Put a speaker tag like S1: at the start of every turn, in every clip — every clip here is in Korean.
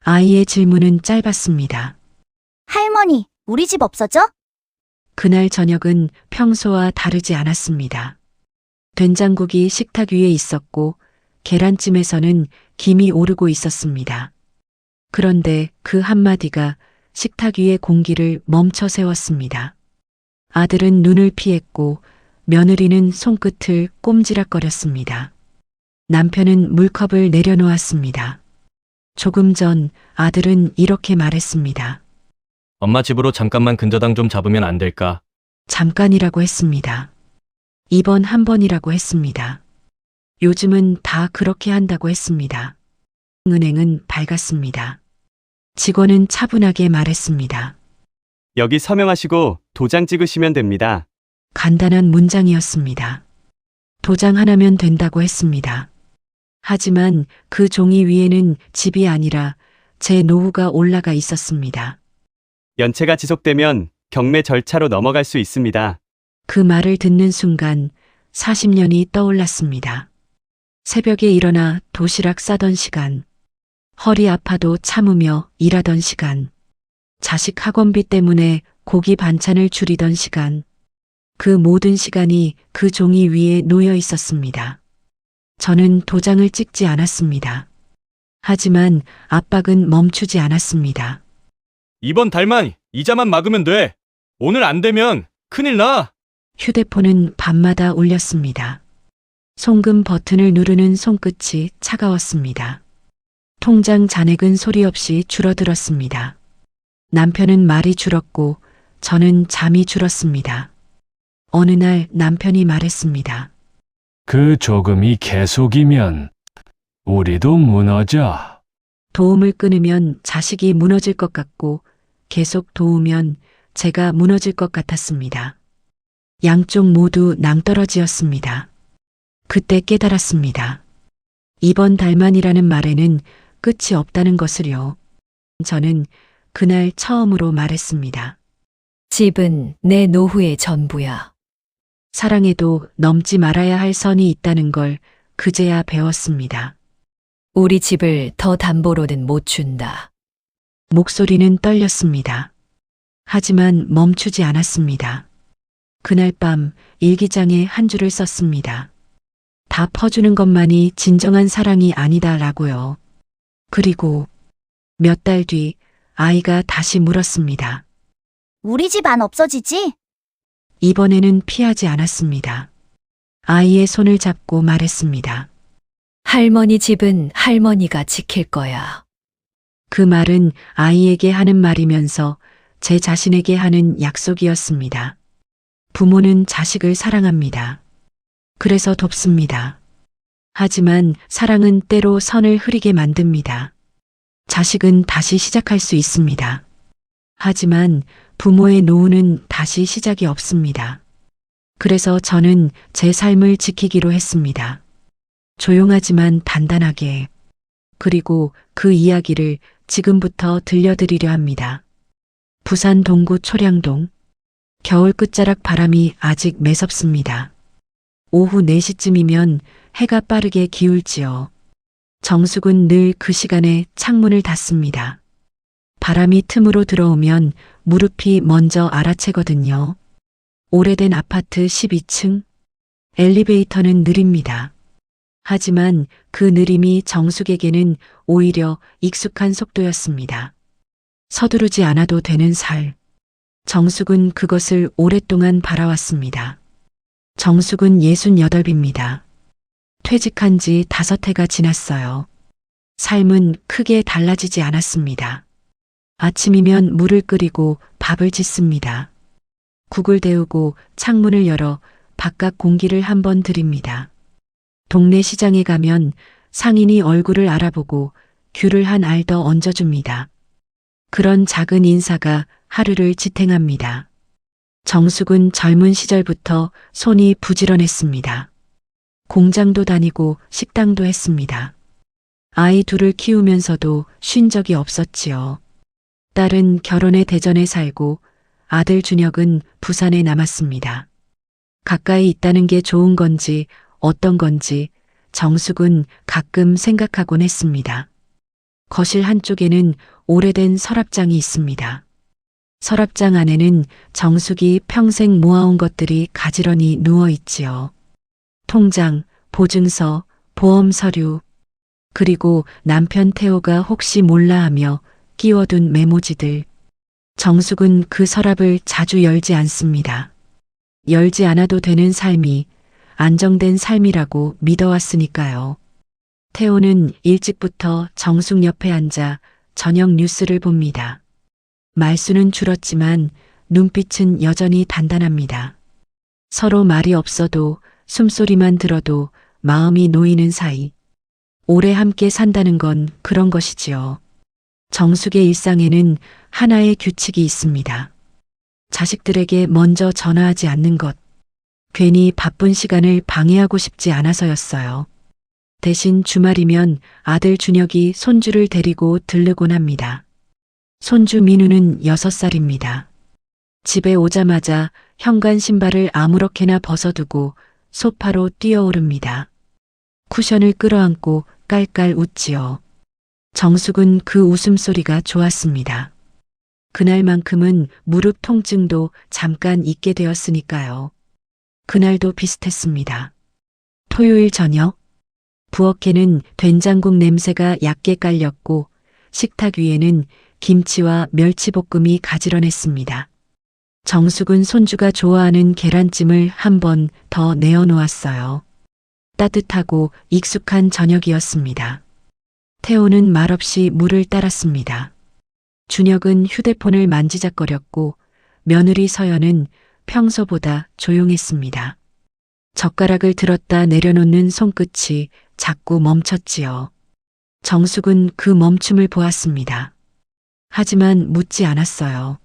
S1: 아이의 질문은 짧았습니다.
S2: 할머니, 우리 집 없어져?
S1: 그날 저녁은 평소와 다르지 않았습니다. 된장국이 식탁 위에 있었고 계란찜에서는 김이 오르고 있었습니다. 그런데 그 한마디가 식탁 위의 공기를 멈춰 세웠습니다. 아들은 눈을 피했고 며느리는 손끝을 꼼지락거렸습니다. 남편은 물컵을 내려놓았습니다. 조금 전 아들은 이렇게 말했습니다.
S3: 엄마 집으로 잠깐만 근저당 좀 잡으면 안 될까?
S1: 잠깐이라고 했습니다. 이번 한 번이라고 했습니다. 요즘은 다 그렇게 한다고 했습니다. 은행은 밝았습니다. 직원은 차분하게 말했습니다.
S4: 여기 서명하시고 도장 찍으시면 됩니다.
S1: 간단한 문장이었습니다. 도장 하나면 된다고 했습니다. 하지만 그 종이 위에는 집이 아니라 제 노후가 올라가 있었습니다.
S4: 연체가 지속되면 경매 절차로 넘어갈 수 있습니다.
S1: 그 말을 듣는 순간 40년이 떠올랐습니다. 새벽에 일어나 도시락 싸던 시간, 허리 아파도 참으며 일하던 시간, 자식 학원비 때문에 고기 반찬을 줄이던 시간, 그 모든 시간이 그 종이 위에 놓여 있었습니다. 저는 도장을 찍지 않았습니다. 하지만 압박은 멈추지 않았습니다.
S3: 이번 달만 이자만 막으면 돼. 오늘 안 되면 큰일 나.
S1: 휴대폰은 밤마다 울렸습니다. 송금 버튼을 누르는 손끝이 차가웠습니다. 통장 잔액은 소리 없이 줄어들었습니다. 남편은 말이 줄었고 저는 잠이 줄었습니다. 어느 날 남편이 말했습니다.
S5: 그 조금이 계속이면 우리도 무너져.
S1: 도움을 끊으면 자식이 무너질 것 같고 계속 도우면 제가 무너질 것 같았습니다. 양쪽 모두 낭떠러지였습니다. 그때 깨달았습니다. 이번 달만이라는 말에는 끝이 없다는 것을요. 저는 그날 처음으로 말했습니다.
S6: 집은 내 노후의 전부야.
S1: 사랑에도 넘지 말아야 할 선이 있다는 걸 그제야 배웠습니다.
S6: 우리 집을 더 담보로는 못 준다.
S1: 목소리는 떨렸습니다. 하지만 멈추지 않았습니다. 그날 밤 일기장에 한 줄을 썼습니다. 다 퍼주는 것만이 진정한 사랑이 아니다라고요. 그리고 몇 달 뒤 아이가 다시 물었습니다.
S2: 우리 집 안 없어지지?
S1: 이번에는 피하지 않았습니다. 아이의 손을 잡고 말했습니다.
S6: 할머니 집은 할머니가 지킬 거야.
S1: 그 말은 아이에게 하는 말이면서 제 자신에게 하는 약속이었습니다. 부모는 자식을 사랑합니다. 그래서 돕습니다. 하지만 사랑은 때로 선을 흐리게 만듭니다. 자식은 다시 시작할 수 있습니다. 하지만 부모의 노후는 다시 시작이 없습니다. 그래서 저는 제 삶을 지키기로 했습니다. 조용하지만 단단하게. 그리고 그 이야기를 지금부터 들려드리려 합니다. 부산 동구 초량동. 겨울 끝자락 바람이 아직 매섭습니다. 오후 4시쯤이면 해가 빠르게 기울지요. 정숙은 늘 그 시간에 창문을 닫습니다. 바람이 틈으로 들어오면 무릎이 먼저 알아채거든요. 오래된 아파트 12층. 엘리베이터는 느립니다. 하지만 그 느림이 정숙에게는 오히려 익숙한 속도였습니다. 서두르지 않아도 되는 살. 정숙은 그것을 오랫동안 바라왔습니다. 정숙은 68입니다. 퇴직한 지 5해가 지났어요. 삶은 크게 달라지지 않았습니다. 아침이면 물을 끓이고 밥을 짓습니다. 국을 데우고 창문을 열어 바깥 공기를 한번 들입니다. 동네 시장에 가면 상인이 얼굴을 알아보고 귤을 한 알 더 얹어줍니다. 그런 작은 인사가 하루를 지탱합니다. 정숙은 젊은 시절부터 손이 부지런했습니다. 공장도 다니고 식당도 했습니다. 아이 둘을 키우면서도 쉰 적이 없었지요. 딸은 결혼해 대전에 살고 아들 준혁은 부산에 남았습니다. 가까이 있다는 게 좋은 건지 어떤 건지 정숙은 가끔 생각하곤 했습니다. 거실 한쪽에는 오래된 서랍장이 있습니다. 서랍장 안에는 정숙이 평생 모아온 것들이 가지런히 누워 있지요. 통장, 보증서, 보험 서류, 그리고 남편 태호가 혹시 몰라 하며 끼워둔 메모지들. 정숙은 그 서랍을 자주 열지 않습니다. 열지 않아도 되는 삶이 안정된 삶이라고 믿어왔으니까요. 태호는 일찍부터 정숙 옆에 앉아 저녁 뉴스를 봅니다. 말수는 줄었지만 눈빛은 여전히 단단합니다. 서로 말이 없어도 숨소리만 들어도 마음이 놓이는 사이. 오래 함께 산다는 건 그런 것이지요. 정숙의 일상에는 하나의 규칙이 있습니다. 자식들에게 먼저 전화하지 않는 것. 괜히 바쁜 시간을 방해하고 싶지 않아서였어요. 대신 주말이면 아들 준혁이 손주를 데리고 들르곤 합니다. 손주 민우는 6살입니다. 집에 오자마자 현관 신발을 아무렇게나 벗어두고 소파로 뛰어오릅니다. 쿠션을 끌어안고 깔깔 웃지요. 정숙은 그 웃음소리가 좋았습니다. 그날만큼은 무릎 통증도 잠깐 잊게 되었으니까요. 그날도 비슷했습니다. 토요일 저녁, 부엌에는 된장국 냄새가 얕게 깔렸고 식탁 위에는 김치와 멸치볶음이 가지런했습니다. 정숙은 손주가 좋아하는 계란찜을 한 번 더 내어놓았어요. 따뜻하고 익숙한 저녁이었습니다. 태호는 말없이 물을 따랐습니다. 준혁은 휴대폰을 만지작거렸고 며느리 서연은 평소보다 조용했습니다. 젓가락을 들었다 내려놓는 손끝이 자꾸 멈췄지요. 정숙은 그 멈춤을 보았습니다. 하지만 묻지 않았어요.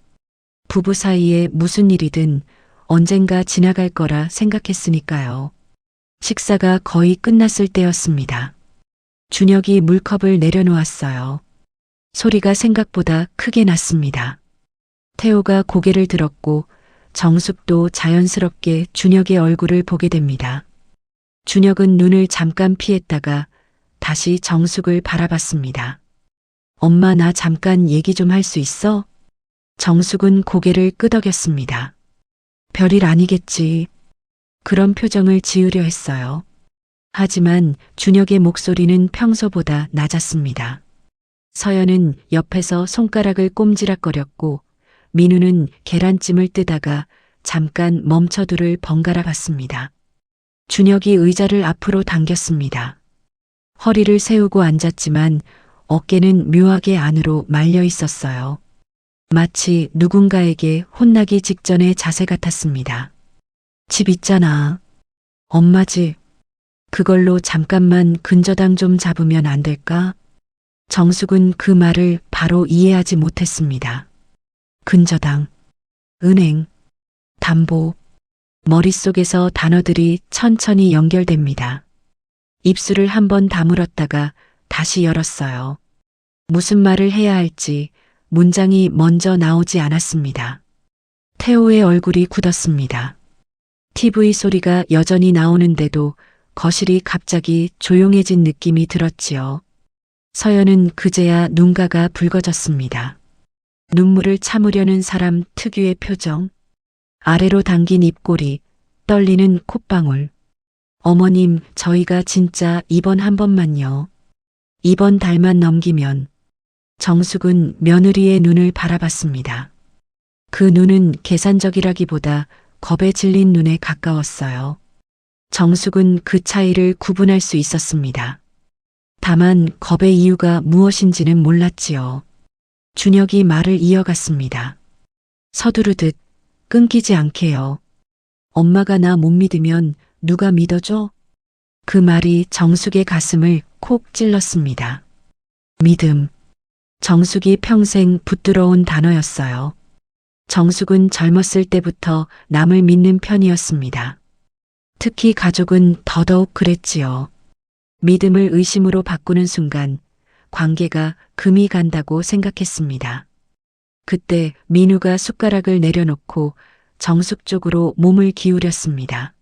S1: 부부 사이에 무슨 일이든 언젠가 지나갈 거라 생각했으니까요. 식사가 거의 끝났을 때였습니다. 준혁이 물컵을 내려놓았어요. 소리가 생각보다 크게 났습니다. 태호가 고개를 들었고 정숙도 자연스럽게 준혁의 얼굴을 보게 됩니다. 준혁은 눈을 잠깐 피했다가 다시 정숙을 바라봤습니다. 엄마, 나 잠깐 얘기 좀 할 수 있어? 정숙은 고개를 끄덕였습니다. 별일 아니겠지. 그런 표정을 지으려 했어요. 하지만 준혁의 목소리는 평소보다 낮았습니다. 서연은 옆에서 손가락을 꼼지락거렸고 민우는 계란찜을 뜨다가 잠깐 멈춰두를 번갈아 봤습니다. 준혁이 의자를 앞으로 당겼습니다. 허리를 세우고 앉았지만 어깨는 묘하게 안으로 말려 있었어요. 마치 누군가에게 혼나기 직전의 자세 같았습니다. 집 있잖아. 엄마 집. 그걸로 잠깐만 근저당 좀 잡으면 안 될까? 정숙은 그 말을 바로 이해하지 못했습니다. 근저당, 은행, 담보. 머릿속에서 단어들이 천천히 연결됩니다. 입술을 한번 다물었다가 다시 열었어요. 무슨 말을 해야 할지 문장이 먼저 나오지 않았습니다. 태호의 얼굴이 굳었습니다. TV 소리가 여전히 나오는데도 거실이 갑자기 조용해진 느낌이 들었지요. 서연은 그제야 눈가가 붉어졌습니다. 눈물을 참으려는 사람 특유의 표정, 아래로 당긴 입꼬리, 떨리는 콧방울. 어머님, 저희가 진짜 이번 한 번만요. 이번 달만 넘기면. 정숙은 며느리의 눈을 바라봤습니다. 그 눈은 계산적이라기보다 겁에 질린 눈에 가까웠어요. 정숙은 그 차이를 구분할 수 있었습니다. 다만 겁의 이유가 무엇인지는 몰랐지요. 준혁이 말을 이어갔습니다. 서두르듯 끊기지 않게요. 엄마가 나 못 믿으면 누가 믿어줘? 그 말이 정숙의 가슴을 콕 찔렀습니다. 믿음. 정숙이 평생 붙들어온 단어였어요. 정숙은 젊었을 때부터 남을 믿는 편이었습니다. 특히 가족은 더더욱 그랬지요. 믿음을 의심으로 바꾸는 순간 관계가 금이 간다고 생각했습니다. 그때 민우가 숟가락을 내려놓고 정숙 쪽으로 몸을 기울였습니다.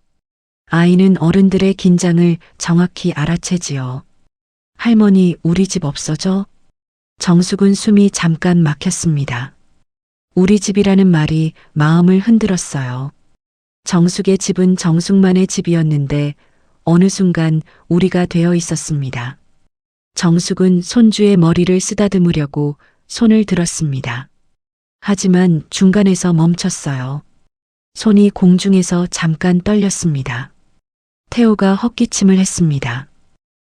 S1: 아이는 어른들의 긴장을 정확히 알아채지요. 할머니, 우리 집 없어져? 정숙은 숨이 잠깐 막혔습니다. 우리 집이라는 말이 마음을 흔들었어요. 정숙의 집은 정숙만의 집이었는데 어느 순간 우리가 되어 있었습니다. 정숙은 손주의 머리를 쓰다듬으려고 손을 들었습니다. 하지만 중간에서 멈췄어요. 손이 공중에서 잠깐 떨렸습니다. 태호가 헛기침을 했습니다.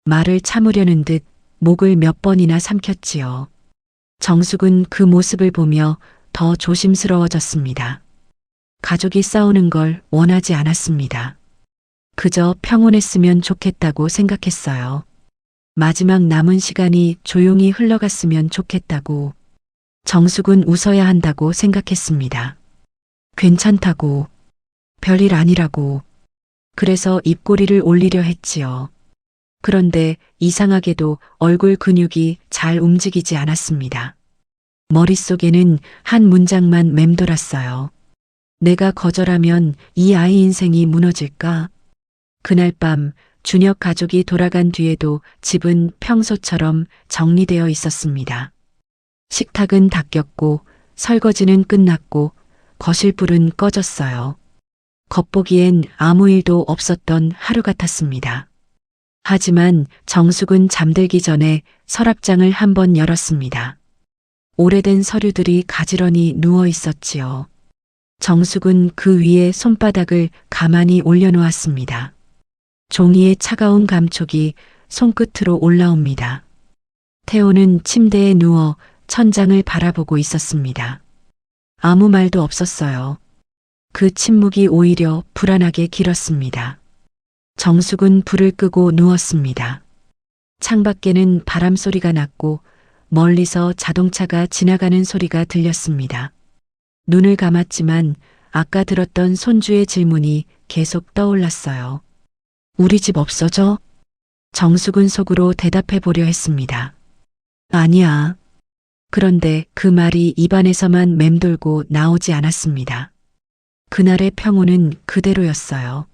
S1: 말을 참으려는 듯 목을 몇 번이나 삼켰지요. 정숙은 그 모습을 보며 더 조심스러워졌습니다. 가족이 싸우는 걸 원하지 않았습니다. 그저 평온했으면 좋겠다고 생각했어요. 마지막 남은 시간이 조용히 흘러갔으면 좋겠다고. 정숙은 웃어야 한다고 생각했습니다. 괜찮다고. 별일 아니라고. 그래서 입꼬리를 올리려 했지요. 그런데 이상하게도 얼굴 근육이 잘 움직이지 않았습니다. 머릿속에는 한 문장만 맴돌았어요. 내가 거절하면 이 아이 인생이 무너질까? 그날 밤 준혁 가족이 돌아간 뒤에도 집은 평소처럼 정리되어 있었습니다. 식탁은 닦였고 설거지는 끝났고 거실불은 꺼졌어요. 겉보기엔 아무 일도 없었던 하루 같았습니다. 하지만 정숙은 잠들기 전에 서랍장을 한번 열었습니다. 오래된 서류들이 가지런히 누워 있었지요. 정숙은 그 위에 손바닥을 가만히 올려놓았습니다. 종이의 차가운 감촉이 손끝으로 올라옵니다. 태호는 침대에 누워 천장을 바라보고 있었습니다. 아무 말도 없었어요. 그 침묵이 오히려 불안하게 길었습니다. 정숙은 불을 끄고 누웠습니다. 창밖에는 바람 소리가 났고 멀리서 자동차가 지나가는 소리가 들렸습니다. 눈을 감았지만 아까 들었던 손주의 질문이 계속 떠올랐어요. 우리 집 없어져? 정숙은 속으로 대답해 보려 했습니다. 아니야. 그런데 그 말이 입안에서만 맴돌고 나오지 않았습니다. 그날의 평온은 그대로였어요.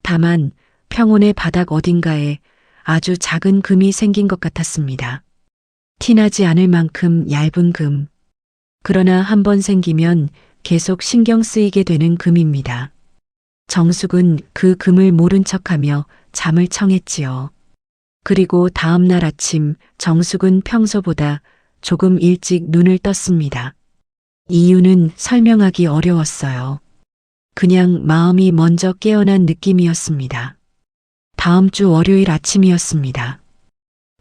S1: 다만 평온의 바닥 어딘가에 아주 작은 금이 생긴 것 같았습니다. 티나지 않을 만큼 얇은 금. 그러나 한번 생기면 계속 신경 쓰이게 되는 금입니다. 정숙은 그 금을 모른 척하며 잠을 청했지요. 그리고 다음 날 아침 정숙은 평소보다 조금 일찍 눈을 떴습니다. 이유는 설명하기 어려웠어요. 그냥 마음이 먼저 깨어난 느낌이었습니다. 다음 주 월요일 아침이었습니다.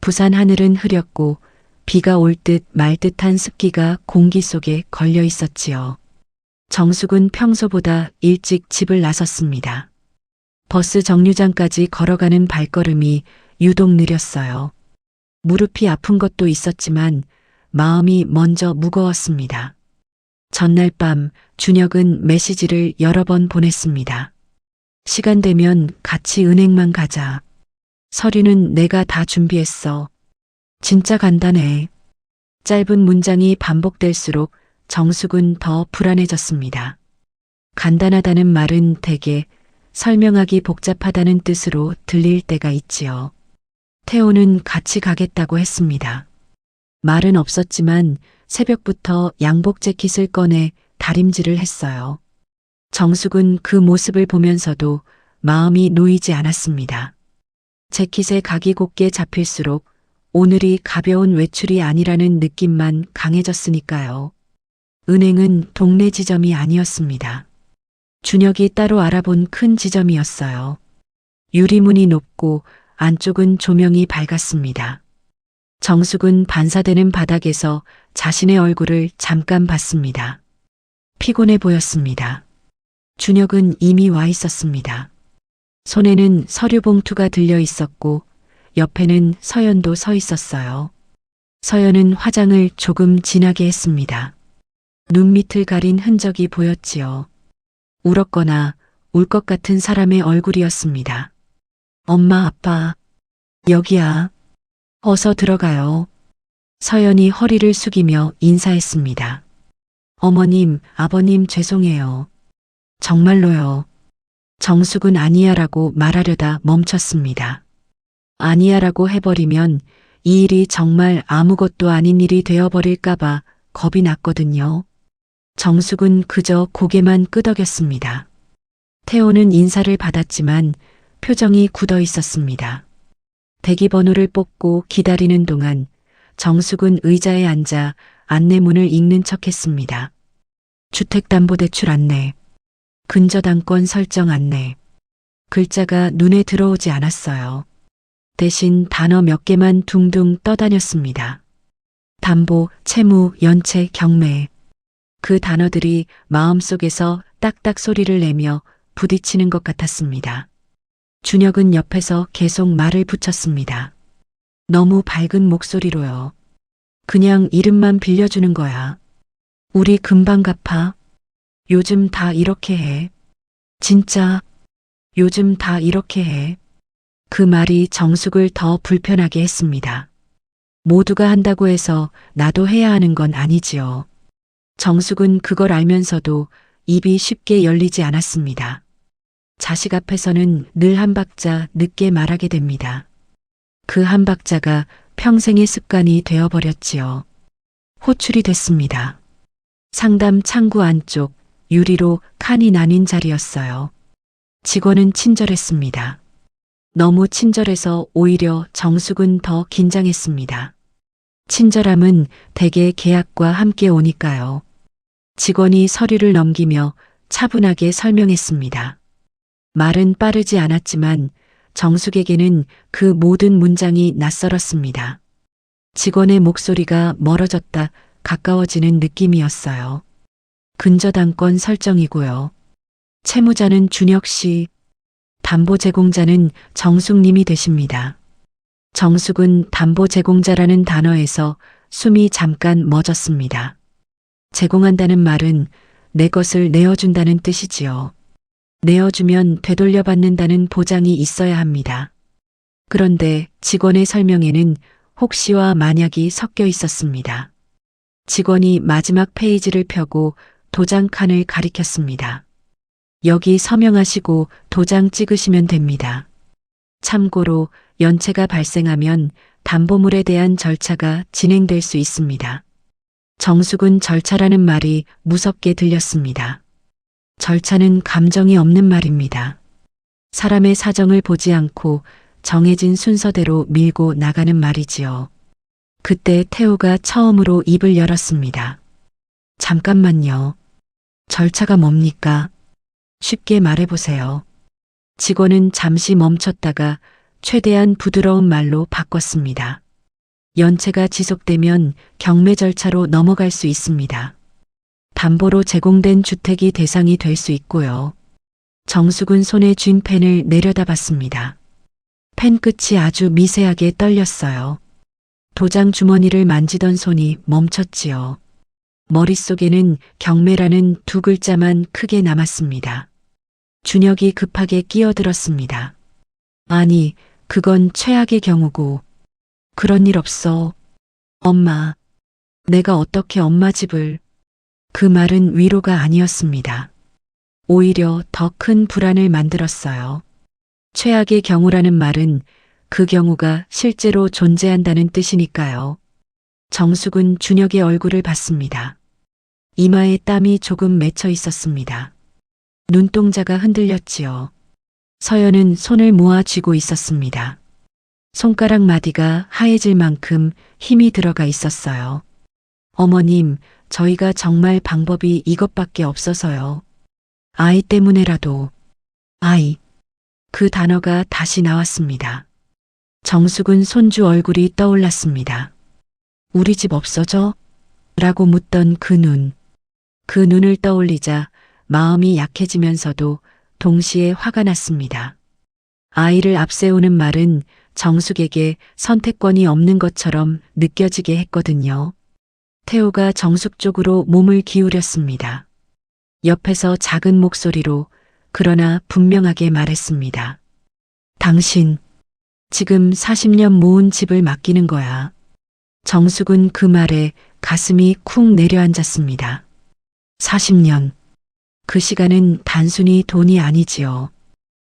S1: 부산 하늘은 흐렸고 비가 올 듯 말 듯한 습기가 공기 속에 걸려 있었지요. 정숙은 평소보다 일찍 집을 나섰습니다. 버스 정류장까지 걸어가는 발걸음이 유독 느렸어요. 무릎이 아픈 것도 있었지만 마음이 먼저 무거웠습니다. 전날 밤 준혁은 메시지를 여러 번 보냈습니다. 시간 되면 같이 은행만 가자. 서류는 내가 다 준비했어. 진짜 간단해. 짧은 문장이 반복될수록 정숙은 더 불안해졌습니다. 간단하다는 말은 대개 설명하기 복잡하다는 뜻으로 들릴 때가 있지요. 태호는 같이 가겠다고 했습니다. 말은 없었지만 새벽부터 양복 재킷을 꺼내 다림질을 했어요. 정숙은 그 모습을 보면서도 마음이 놓이지 않았습니다. 재킷에 각이 곱게 잡힐수록 오늘이 가벼운 외출이 아니라는 느낌만 강해졌으니까요. 은행은 동네 지점이 아니었습니다. 준혁이 따로 알아본 큰 지점이었어요. 유리문이 높고 안쪽은 조명이 밝았습니다. 정숙은 반사되는 바닥에서 자신의 얼굴을 잠깐 봤습니다. 피곤해 보였습니다. 준혁은 이미 와 있었습니다. 손에는 서류 봉투가 들려 있었고 옆에는 서연도 서 있었어요. 서연은 화장을 조금 진하게 했습니다. 눈밑을 가린 흔적이 보였지요. 울었거나 울 것 같은 사람의 얼굴이었습니다. 엄마, 아빠, 여기야. 어서 들어가요. 서연이 허리를 숙이며 인사했습니다. 어머님, 아버님 죄송해요. 정말로요. 정숙은 아니야라고 말하려다 멈췄습니다. 아니야라고 해버리면 이 일이 정말 아무것도 아닌 일이 되어버릴까봐 겁이 났거든요. 정숙은 그저 고개만 끄덕였습니다. 태호는 인사를 받았지만 표정이 굳어 있었습니다. 대기번호를 뽑고 기다리는 동안 정숙은 의자에 앉아 안내문을 읽는 척했습니다. 주택담보대출 안내, 근저당권 설정 안내. 글자가 눈에 들어오지 않았어요. 대신 단어 몇 개만 둥둥 떠다녔습니다. 담보, 채무, 연체, 경매. 그 단어들이 마음속에서 딱딱 소리를 내며 부딪히는 것 같았습니다. 준혁은 옆에서 계속 말을 붙였습니다. 너무 밝은 목소리로요. 그냥 이름만 빌려주는 거야. 우리 금방 갚아. 요즘 다 이렇게 해. 진짜 요즘 다 이렇게 해. 그 말이 정숙을 더 불편하게 했습니다. 모두가 한다고 해서 나도 해야 하는 건 아니지요. 정숙은 그걸 알면서도 입이 쉽게 열리지 않았습니다. 자식 앞에서는 늘 한 박자 늦게 말하게 됩니다. 그 한 박자가 평생의 습관이 되어버렸지요. 호출이 됐습니다. 상담 창구 안쪽 유리로 칸이 나뉜 자리였어요. 직원은 친절했습니다. 너무 친절해서 오히려 정숙은 더 긴장했습니다. 친절함은 대개 계약과 함께 오니까요. 직원이 서류를 넘기며 차분하게 설명했습니다. 말은 빠르지 않았지만 정숙에게는 그 모든 문장이 낯설었습니다. 직원의 목소리가 멀어졌다 가까워지는 느낌이었어요. 근저당권 설정이고요. 채무자는 준혁 씨, 담보 제공자는 정숙님이 되십니다. 정숙은 담보 제공자라는 단어에서 숨이 잠깐 멎었습니다. 제공한다는 말은 내 것을 내어준다는 뜻이지요. 내어주면 되돌려받는다는 보장이 있어야 합니다. 그런데 직원의 설명에는 혹시와 만약이 섞여 있었습니다. 직원이 마지막 페이지를 펴고 도장 칸을 가리켰습니다. 여기 서명하시고 도장 찍으시면 됩니다. 참고로 연체가 발생하면 담보물에 대한 절차가 진행될 수 있습니다. 정숙은 절차라는 말이 무섭게 들렸습니다. 절차는 감정이 없는 말입니다. 사람의 사정을 보지 않고 정해진 순서대로 밀고 나가는 말이지요. 그때 태호가 처음으로 입을 열었습니다. 잠깐만요. 절차가 뭡니까? 쉽게 말해보세요. 직원은 잠시 멈췄다가 최대한 부드러운 말로 바꿨습니다. 연체가 지속되면 경매 절차로 넘어갈 수 있습니다. 담보로 제공된 주택이 대상이 될 수 있고요. 정숙은 손에 쥔 펜을 내려다봤습니다. 펜 끝이 아주 미세하게 떨렸어요. 도장 주머니를 만지던 손이 멈췄지요. 머릿속에는 경매라는 두 글자만 크게 남았습니다. 준혁이 급하게 끼어들었습니다. 아니, 그건 최악의 경우고. 그런 일 없어. 엄마. 내가 어떻게 엄마 집을. 그 말은 위로가 아니었습니다. 오히려 더 큰 불안을 만들었어요. 최악의 경우라는 말은 그 경우가 실제로 존재한다는 뜻이니까요. 정숙은 준혁의 얼굴을 봤습니다. 이마에 땀이 조금 맺혀 있었습니다. 눈동자가 흔들렸지요. 서연은 손을 모아 쥐고 있었습니다. 손가락 마디가 하얘질 만큼 힘이 들어가 있었어요. 어머님, 저희가 정말 방법이 이것밖에 없어서요. 아이 때문에라도. 아이. 그 단어가 다시 나왔습니다. 정숙은 손주 얼굴이 떠올랐습니다. 우리 집 없어져? 라고 묻던 그 눈. 그 눈을 떠올리자 마음이 약해지면서도 동시에 화가 났습니다. 아이를 앞세우는 말은 정숙에게 선택권이 없는 것처럼 느껴지게 했거든요. 태호가 정숙 쪽으로 몸을 기울였습니다. 옆에서 작은 목소리로 그러나 분명하게 말했습니다. 당신, 지금 40년 모은 집을 맡기는 거야. 정숙은 그 말에 가슴이 쿵 내려앉았습니다. 40년. 그 시간은 단순히 돈이 아니지요.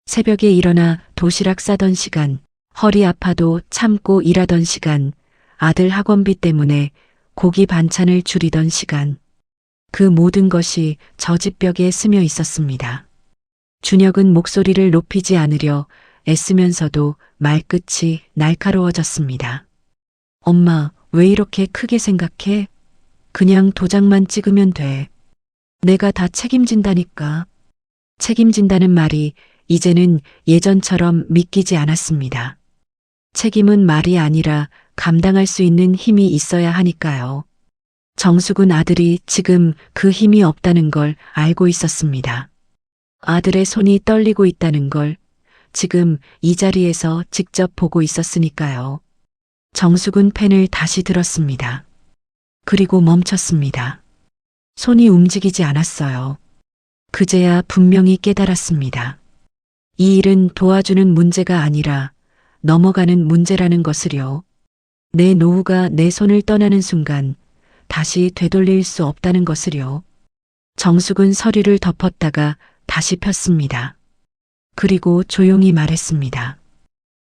S1: 새벽에 일어나 도시락 싸던 시간, 허리 아파도 참고 일하던 시간, 아들 학원비 때문에 고기 반찬을 줄이던 시간, 그 모든 것이 저 집 벽에 스며 있었습니다. 준혁은 목소리를 높이지 않으려 애쓰면서도 말끝이 날카로워졌습니다. 엄마, 왜 이렇게 크게 생각해? 그냥 도장만 찍으면 돼. 내가 다 책임진다니까. 책임진다는 말이 이제는 예전처럼 믿기지 않았습니다. 책임은 말이 아니라 감당할 수 있는 힘이 있어야 하니까요. 정숙은 아들이 지금 그 힘이 없다는 걸 알고 있었습니다. 아들의 손이 떨리고 있다는 걸 지금 이 자리에서 직접 보고 있었으니까요. 정숙은 펜을 다시 들었습니다. 그리고 멈췄습니다. 손이 움직이지 않았어요. 그제야 분명히 깨달았습니다. 이 일은 도와주는 문제가 아니라 넘어가는 문제라는 것을요. 내 노후가 내 손을 떠나는 순간 다시 되돌릴 수 없다는 것을요. 정숙은 서류를 덮었다가 다시 폈습니다. 그리고 조용히 말했습니다.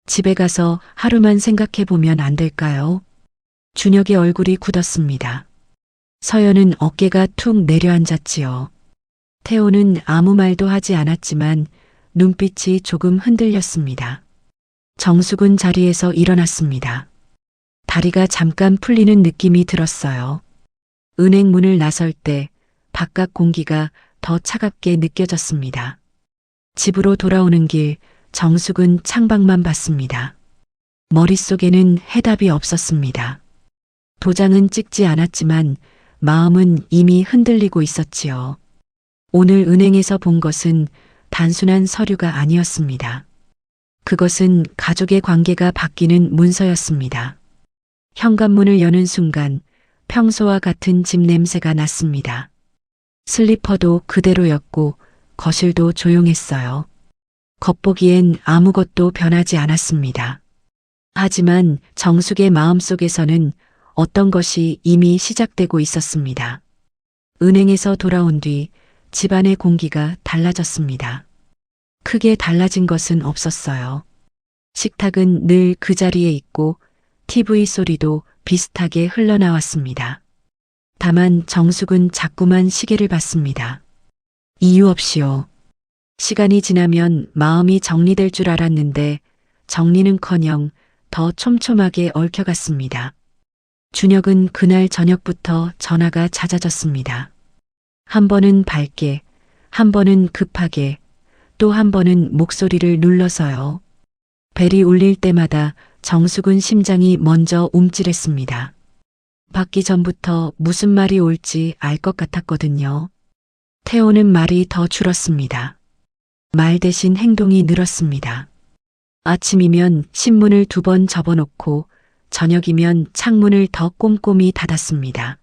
S1: 집에 가서 하루만 생각해 보면 안 될까요? 준혁의 얼굴이 굳었습니다. 서연은 어깨가 툭 내려앉았지요. 태호는 아무 말도 하지 않았지만 눈빛이 조금 흔들렸습니다. 정숙은 자리에서 일어났습니다. 다리가 잠깐 풀리는 느낌이 들었어요. 은행 문을 나설 때 바깥 공기가 더 차갑게 느껴졌습니다. 집으로 돌아오는 길 정숙은 창밖만 봤습니다. 머릿속에는 해답이 없었습니다. 도장은 찍지 않았지만 마음은 이미 흔들리고 있었지요. 오늘 은행에서 본 것은 단순한 서류가 아니었습니다. 그것은 가족의 관계가 바뀌는 문서였습니다. 현관문을 여는 순간 평소와 같은 집 냄새가 났습니다. 슬리퍼도 그대로였고 거실도 조용했어요. 겉보기엔 아무것도 변하지 않았습니다. 하지만 정숙의 마음속에서는 어떤 것이 이미 시작되고 있었습니다. 은행에서 돌아온 뒤 집안의 공기가 달라졌습니다. 크게 달라진 것은 없었어요. 식탁은 늘 그 자리에 있고 TV 소리도 비슷하게 흘러나왔습니다. 다만 정숙은 자꾸만 시계를 봤습니다. 이유 없이요. 시간이 지나면 마음이 정리될 줄 알았는데 정리는커녕 더 촘촘하게 얽혀갔습니다. 준혁은 그날 저녁부터 전화가 잦아졌습니다. 한 번은 밝게, 한 번은 급하게, 또 한 번은 목소리를 눌러서요. 벨이 울릴 때마다 정숙은 심장이 먼저 움찔했습니다. 받기 전부터 무슨 말이 올지 알 것 같았거든요. 태호는 말이 더 줄었습니다. 말 대신 행동이 늘었습니다. 아침이면 신문을 2번 접어놓고 저녁이면 창문을 더 꼼꼼히 닫았습니다.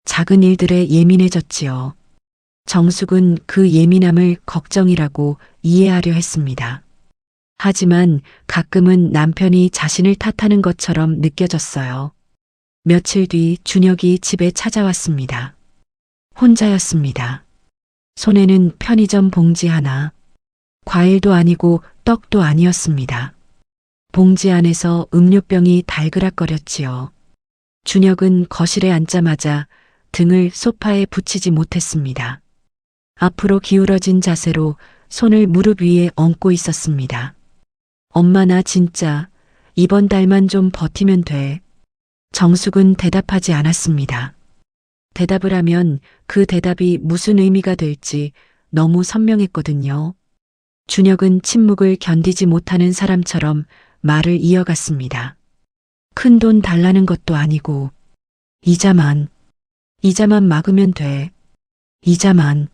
S1: 작은 일들에 예민해졌지요. 정숙은 그 예민함을 걱정이라고 이해하려 했습니다. 하지만 가끔은 남편이 자신을 탓하는 것처럼 느껴졌어요. 며칠 뒤 준혁이 집에 찾아왔습니다. 혼자였습니다. 손에는 편의점 봉지 하나, 과일도 아니고 떡도 아니었습니다. 봉지 안에서 음료병이 달그락거렸지요. 준혁은 거실에 앉자마자 등을 소파에 붙이지 못했습니다. 앞으로 기울어진 자세로 손을 무릎 위에 얹고 있었습니다. 엄마, 나 진짜 이번 달만 좀 버티면 돼. 정숙은 대답하지 않았습니다. 대답을 하면 그 대답이 무슨 의미가 될지 너무 선명했거든요. 준혁은 침묵을 견디지 못하는 사람처럼 말을 이어갔습니다. 큰 돈 달라는 것도 아니고 이자만 막으면 돼. 이자만.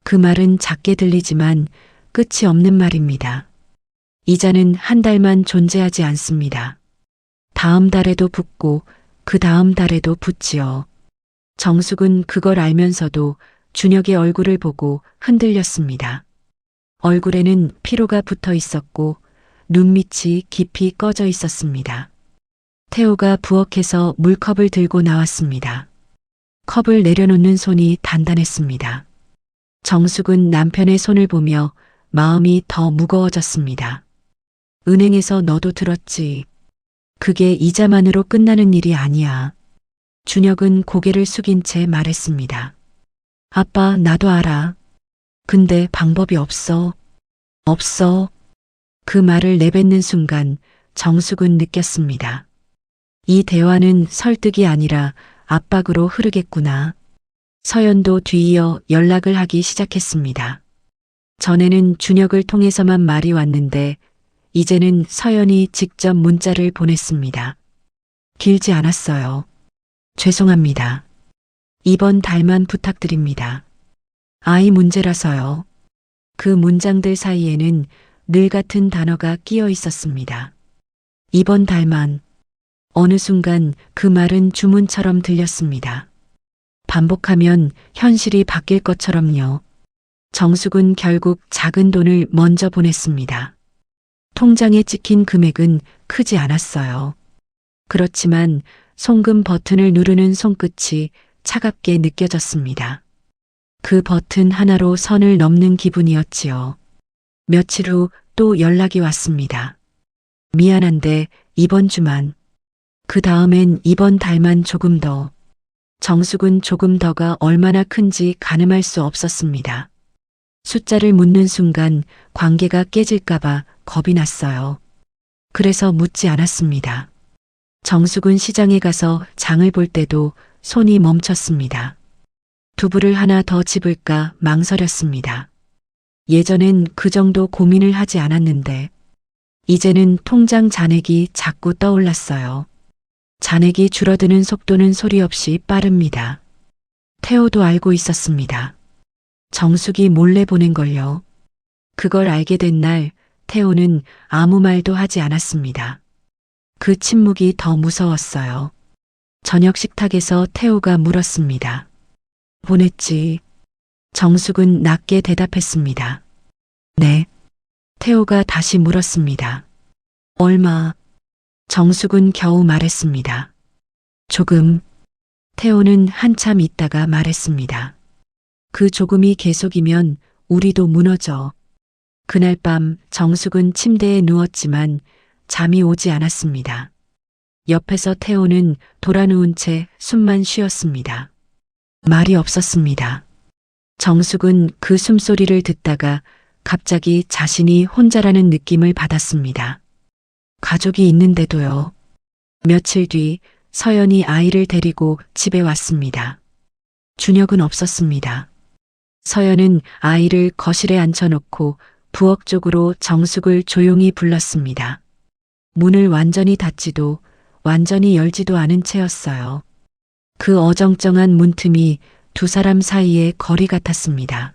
S1: 그 말은 작게 들리지만 끝이 없는 말입니다. 이자는 한 달만 존재하지 않습니다. 다음 달에도 붙고 그 다음 달에도 붙지요. 정숙은 그걸 알면서도 준혁의 얼굴을 보고 흔들렸습니다. 얼굴에는 피로가 붙어 있었고 눈밑이 깊이 꺼져 있었습니다. 태호가 부엌에서 물컵을 들고 나왔습니다. 컵을 내려놓는 손이 단단했습니다. 정숙은 남편의 손을 보며 마음이 더 무거워졌습니다. 은행에서 너도 들었지. 그게 이자만으로 끝나는 일이 아니야. 준혁은 고개를 숙인 채 말했습니다. 아빠, 나도 알아. 근데 방법이 없어. 없어. 그 말을 내뱉는 순간 정숙은 느꼈습니다. 이 대화는 설득이 아니라 압박으로 흐르겠구나. 서연도 뒤이어 연락을 하기 시작했습니다. 전에는 준혁을 통해서만 말이 왔는데 이제는 서연이 직접 문자를 보냈습니다. 길지 않았어요. 죄송합니다. 이번 달만 부탁드립니다. 아이 문제라서요. 그 문장들 사이에는 늘 같은 단어가 끼어 있었습니다. 이번 달만. 어느 순간 그 말은 주문처럼 들렸습니다. 반복하면 현실이 바뀔 것처럼요. 정숙은 결국 작은 돈을 먼저 보냈습니다. 통장에 찍힌 금액은 크지 않았어요. 그렇지만 송금 버튼을 누르는 손끝이 차갑게 느껴졌습니다. 그 버튼 하나로 선을 넘는 기분이었지요. 며칠 후 또 연락이 왔습니다. 미안한데 이번 주만. 그 다음엔 이번 달만 조금 더. 정숙은 조금 더가 얼마나 큰지 가늠할 수 없었습니다. 숫자를 묻는 순간 관계가 깨질까봐 겁이 났어요. 그래서 묻지 않았습니다. 정숙은 시장에 가서 장을 볼 때도 손이 멈췄습니다. 두부를 하나 더 집을까 망설였습니다. 예전엔 그 정도 고민을 하지 않았는데 이제는 통장 잔액이 자꾸 떠올랐어요. 잔액이 줄어드는 속도는 소리 없이 빠릅니다. 태호도 알고 있었습니다. 정숙이 몰래 보낸 걸요. 그걸 알게 된 날 태호는 아무 말도 하지 않았습니다. 그 침묵이 더 무서웠어요. 저녁 식탁에서 태호가 물었습니다. 보냈지. 정숙은 낮게 대답했습니다. 네. 태호가 다시 물었습니다. 얼마? 정숙은 겨우 말했습니다. 조금. 태호는 한참 있다가 말했습니다. 그 조금이 계속이면 우리도 무너져. 그날 밤 정숙은 침대에 누웠지만 잠이 오지 않았습니다. 옆에서 태호는 돌아누운 채 숨만 쉬었습니다. 말이 없었습니다. 정숙은 그 숨소리를 듣다가 갑자기 자신이 혼자라는 느낌을 받았습니다. 가족이 있는데도요. 며칠 뒤 서연이 아이를 데리고 집에 왔습니다. 준혁은 없었습니다. 서연은 아이를 거실에 앉혀놓고 부엌 쪽으로 정숙을 조용히 불렀습니다. 문을 완전히 닫지도 완전히 열지도 않은 채였어요. 그 어정쩡한 문틈이 두 사람 사이의 거리 같았습니다.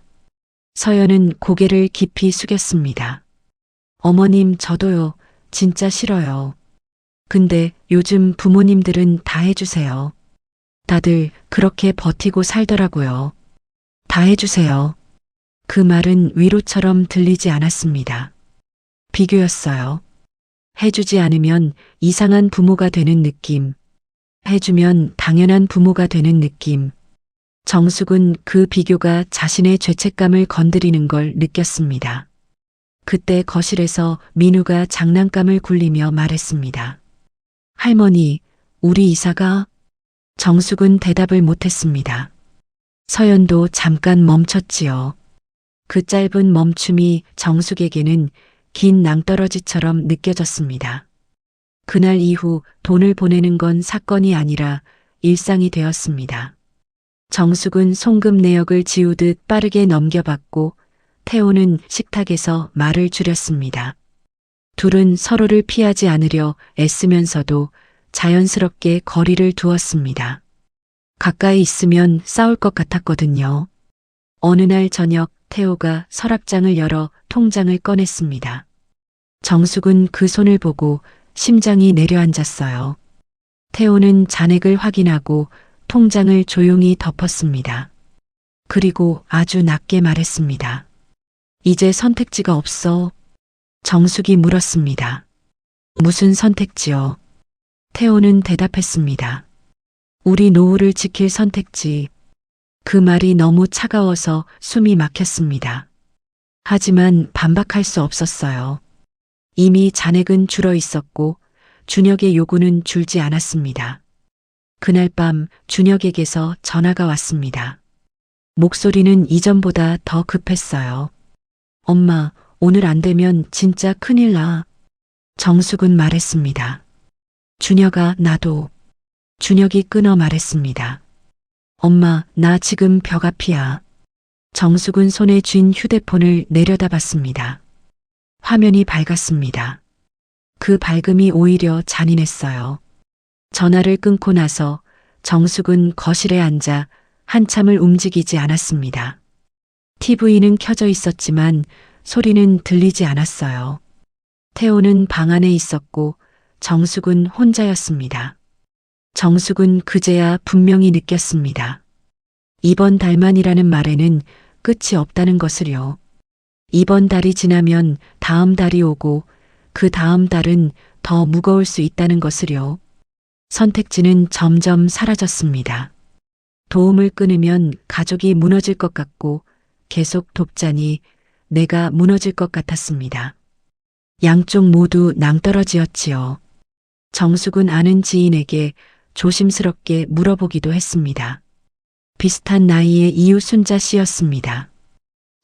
S1: 서연은 고개를 깊이 숙였습니다. 어머님, 저도요. 진짜 싫어요. 근데 요즘 부모님들은 다 해주세요. 다들 그렇게 버티고 살더라고요. 다 해주세요. 그 말은 위로처럼 들리지 않았습니다. 비교였어요. 해주지 않으면 이상한 부모가 되는 느낌. 해주면 당연한 부모가 되는 느낌. 정숙은 그 비교가 자신의 죄책감을 건드리는 걸 느꼈습니다. 그때 거실에서 민우가 장난감을 굴리며 말했습니다. 할머니, 우리 이사가? 정숙은 대답을 못했습니다. 서연도 잠깐 멈췄지요. 그 짧은 멈춤이 정숙에게는 긴 낭떠러지처럼 느껴졌습니다. 그날 이후 돈을 보내는 건 사건이 아니라 일상이 되었습니다. 정숙은 송금 내역을 지우듯 빠르게 넘겨봤고 태호는 식탁에서 말을 줄였습니다. 둘은 서로를 피하지 않으려 애쓰면서도 자연스럽게 거리를 두었습니다. 가까이 있으면 싸울 것 같았거든요. 어느 날 저녁 태호가 서랍장을 열어 통장을 꺼냈습니다. 정숙은 그 손을 보고 심장이 내려앉았어요. 태호는 잔액을 확인하고 통장을 조용히 덮었습니다. 그리고 아주 낮게 말했습니다. 이제 선택지가 없어. 정숙이 물었습니다. 무슨 선택지요? 태호는 대답했습니다. 우리 노후를 지킬 선택지. 그 말이 너무 차가워서 숨이 막혔습니다. 하지만 반박할 수 없었어요. 이미 잔액은 줄어 있었고 준혁의 요구는 줄지 않았습니다. 그날 밤 준혁에게서 전화가 왔습니다. 목소리는 이전보다 더 급했어요. 엄마, 오늘 안 되면 진짜 큰일 나. 정숙은 말했습니다. 준혁아, 나도. 준혁이 끊어 말했습니다. 엄마, 나 지금 벽 앞이야. 정숙은 손에 쥔 휴대폰을 내려다봤습니다. 화면이 밝았습니다. 그 밝음이 오히려 잔인했어요. 전화를 끊고 나서 정숙은 거실에 앉아 한참을 움직이지 않았습니다. TV는 켜져 있었지만 소리는 들리지 않았어요. 태호는 방 안에 있었고 정숙은 혼자였습니다. 정숙은 그제야 분명히 느꼈습니다. 이번 달만이라는 말에는 끝이 없다는 것을요. 이번 달이 지나면 다음 달이 오고 그 다음 달은 더 무거울 수 있다는 것을요. 선택지는 점점 사라졌습니다. 도움을 끊으면 가족이 무너질 것 같고 계속 돕자니 내가 무너질 것 같았습니다. 양쪽 모두 낭떠러지였지요. 정숙은 아는 지인에게 조심스럽게 물어보기도 했습니다. 비슷한 나이의 이웃 순자 씨였습니다.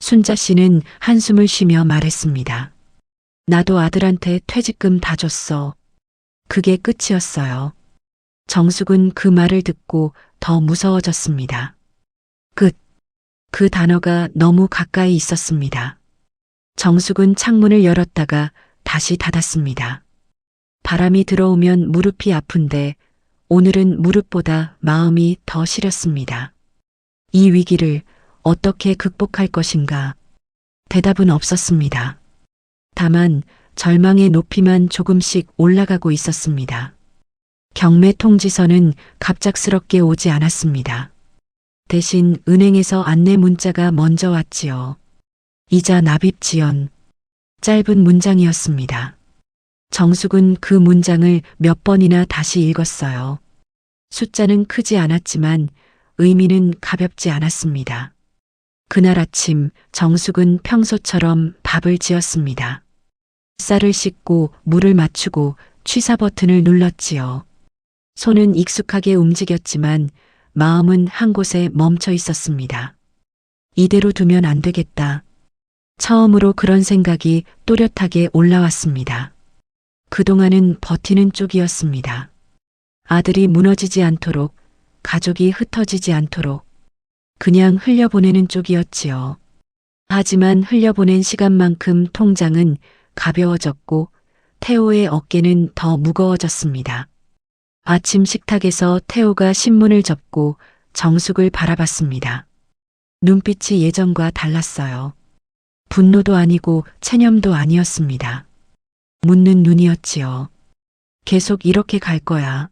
S1: 순자 씨는 한숨을 쉬며 말했습니다. 나도 아들한테 퇴직금 다 줬어. 그게 끝이었어요. 정숙은 그 말을 듣고 더 무서워졌습니다. 끝. 그 단어가 너무 가까이 있었습니다. 정숙은 창문을 열었다가 다시 닫았습니다. 바람이 들어오면 무릎이 아픈데 오늘은 무릎보다 마음이 더 시렸습니다. 이 위기를 어떻게 극복할 것인가? 대답은 없었습니다. 다만 절망의 높이만 조금씩 올라가고 있었습니다. 경매 통지서는 갑작스럽게 오지 않았습니다. 대신 은행에서 안내 문자가 먼저 왔지요. 이자 납입 지연. 짧은 문장이었습니다. 정숙은 그 문장을 몇 번이나 다시 읽었어요. 숫자는 크지 않았지만 의미는 가볍지 않았습니다. 그날 아침 정숙은 평소처럼 밥을 지었습니다. 쌀을 씻고 물을 맞추고 취사 버튼을 눌렀지요. 손은 익숙하게 움직였지만 마음은 한 곳에 멈춰 있었습니다. 이대로 두면 안 되겠다. 처음으로 그런 생각이 또렷하게 올라왔습니다. 그동안은 버티는 쪽이었습니다. 아들이 무너지지 않도록, 가족이 흩어지지 않도록 그냥 흘려보내는 쪽이었지요. 하지만 흘려보낸 시간만큼 통장은 가벼워졌고 태호의 어깨는 더 무거워졌습니다. 아침 식탁에서 태호가 신문을 접고 정숙을 바라봤습니다. 눈빛이 예전과 달랐어요. 분노도 아니고 체념도 아니었습니다. 묻는 눈이었지요. 계속 이렇게 갈 거야.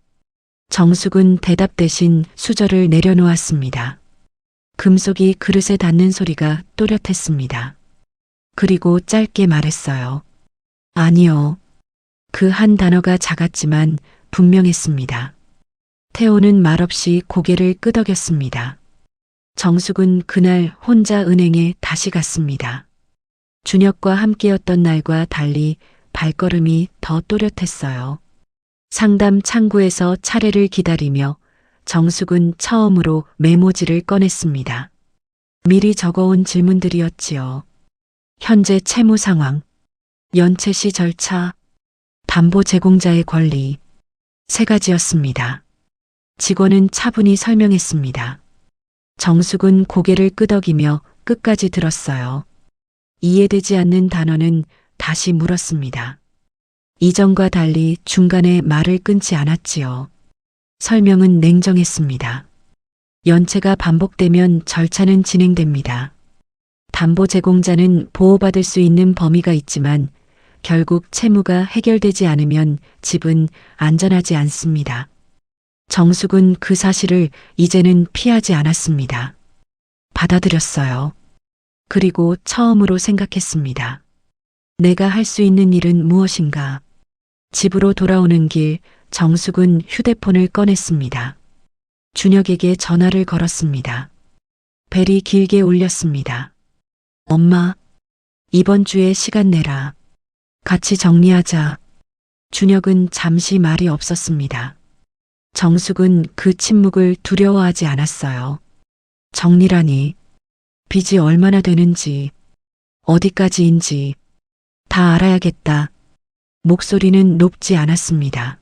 S1: 정숙은 대답 대신 수저를 내려놓았습니다. 금속이 그릇에 닿는 소리가 또렷했습니다. 그리고 짧게 말했어요. 아니요. 그 한 단어가 작았지만 분명했습니다. 태호는 말없이 고개를 끄덕였습니다. 정숙은 그날 혼자 은행에 다시 갔습니다. 준혁과 함께였던 날과 달리 발걸음이 더 또렷했어요. 상담 창구에서 차례를 기다리며 정숙은 처음으로 메모지를 꺼냈습니다. 미리 적어온 질문들이었지요. 현재 채무 상황, 연체 시 절차, 담보 제공자의 권리, 3가지였습니다. 직원은 차분히 설명했습니다. 정숙은 고개를 끄덕이며 끝까지 들었어요. 이해되지 않는 단어는 다시 물었습니다. 이전과 달리 중간에 말을 끊지 않았지요. 설명은 냉정했습니다. 연체가 반복되면 절차는 진행됩니다. 담보 제공자는 보호받을 수 있는 범위가 있지만 결국 채무가 해결되지 않으면 집은 안전하지 않습니다. 정숙은 그 사실을 이제는 피하지 않았습니다. 받아들였어요. 그리고 처음으로 생각했습니다. 내가 할 수 있는 일은 무엇인가? 집으로 돌아오는 길 정숙은 휴대폰을 꺼냈습니다. 준혁에게 전화를 걸었습니다. 벨이 길게 울렸습니다. 엄마, 이번 주에 시간 내라. 같이 정리하자. 준혁은 잠시 말이 없었습니다. 정숙은 그 침묵을 두려워하지 않았어요. 정리라니. 빚이 얼마나 되는지, 어디까지인지 다 알아야겠다. 목소리는 높지 않았습니다.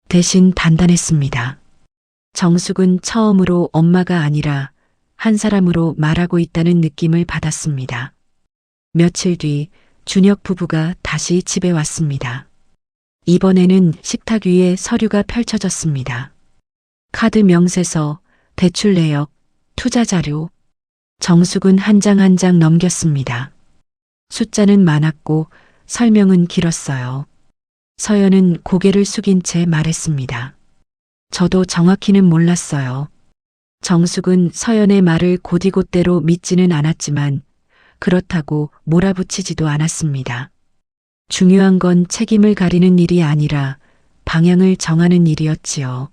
S1: 대신 단단했습니다. 정숙은 처음으로 엄마가 아니라 한 사람으로 말하고 있다는 느낌을 받았습니다. 며칠 뒤 준혁 부부가 다시 집에 왔습니다. 이번에는 식탁 위에 서류가 펼쳐졌습니다. 카드 명세서, 대출 내역, 투자 자료. 정숙은 한 장 한 장 넘겼습니다. 숫자는 많았고 설명은 길었어요. 서연은 고개를 숙인 채 말했습니다. 저도 정확히는 몰랐어요. 정숙은 서연의 말을 곧이곧대로 믿지는 않았지만 그렇다고 몰아붙이지도 않았습니다. 중요한 건 책임을 가리는 일이 아니라 방향을 정하는 일이었지요.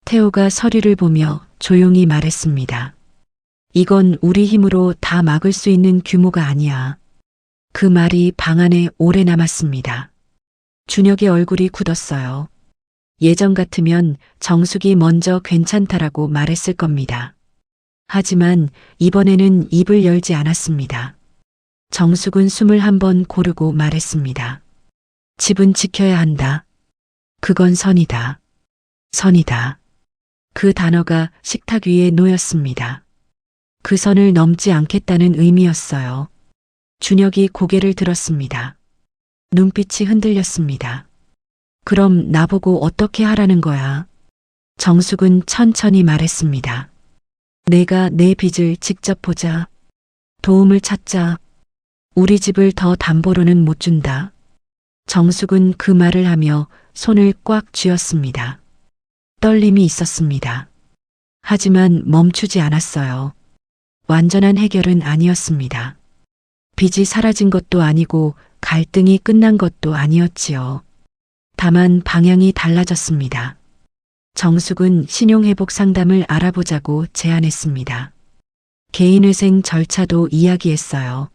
S1: 태호가 서류를 보며 조용히 말했습니다. 이건 우리 힘으로 다 막을 수 있는 규모가 아니야. 그 말이 방 안에 오래 남았습니다. 준혁의 얼굴이 굳었어요. 예전 같으면 정숙이 먼저 괜찮다라고 말했을 겁니다. 하지만 이번에는 입을 열지 않았습니다. 정숙은 숨을 한번 고르고 말했습니다. 집은 지켜야 한다. 그건 선이다. 선이다. 그 단어가 식탁 위에 놓였습니다. 그 선을 넘지 않겠다는 의미였어요. 준혁이 고개를 들었습니다. 눈빛이 흔들렸습니다. 그럼 나보고 어떻게 하라는 거야? 정숙은 천천히 말했습니다. 내가 내 빚을 직접 보자. 도움을 찾자. 우리 집을 더 담보로는 못 준다. 정숙은 그 말을 하며 손을 꽉 쥐었습니다. 떨림이 있었습니다. 하지만 멈추지 않았어요. 완전한 해결은 아니었습니다. 빚이 사라진 것도 아니고 갈등이 끝난 것도 아니었지요. 다만 방향이 달라졌습니다. 정숙은 신용회복 상담을 알아보자고 제안했습니다. 개인회생 절차도 이야기했어요.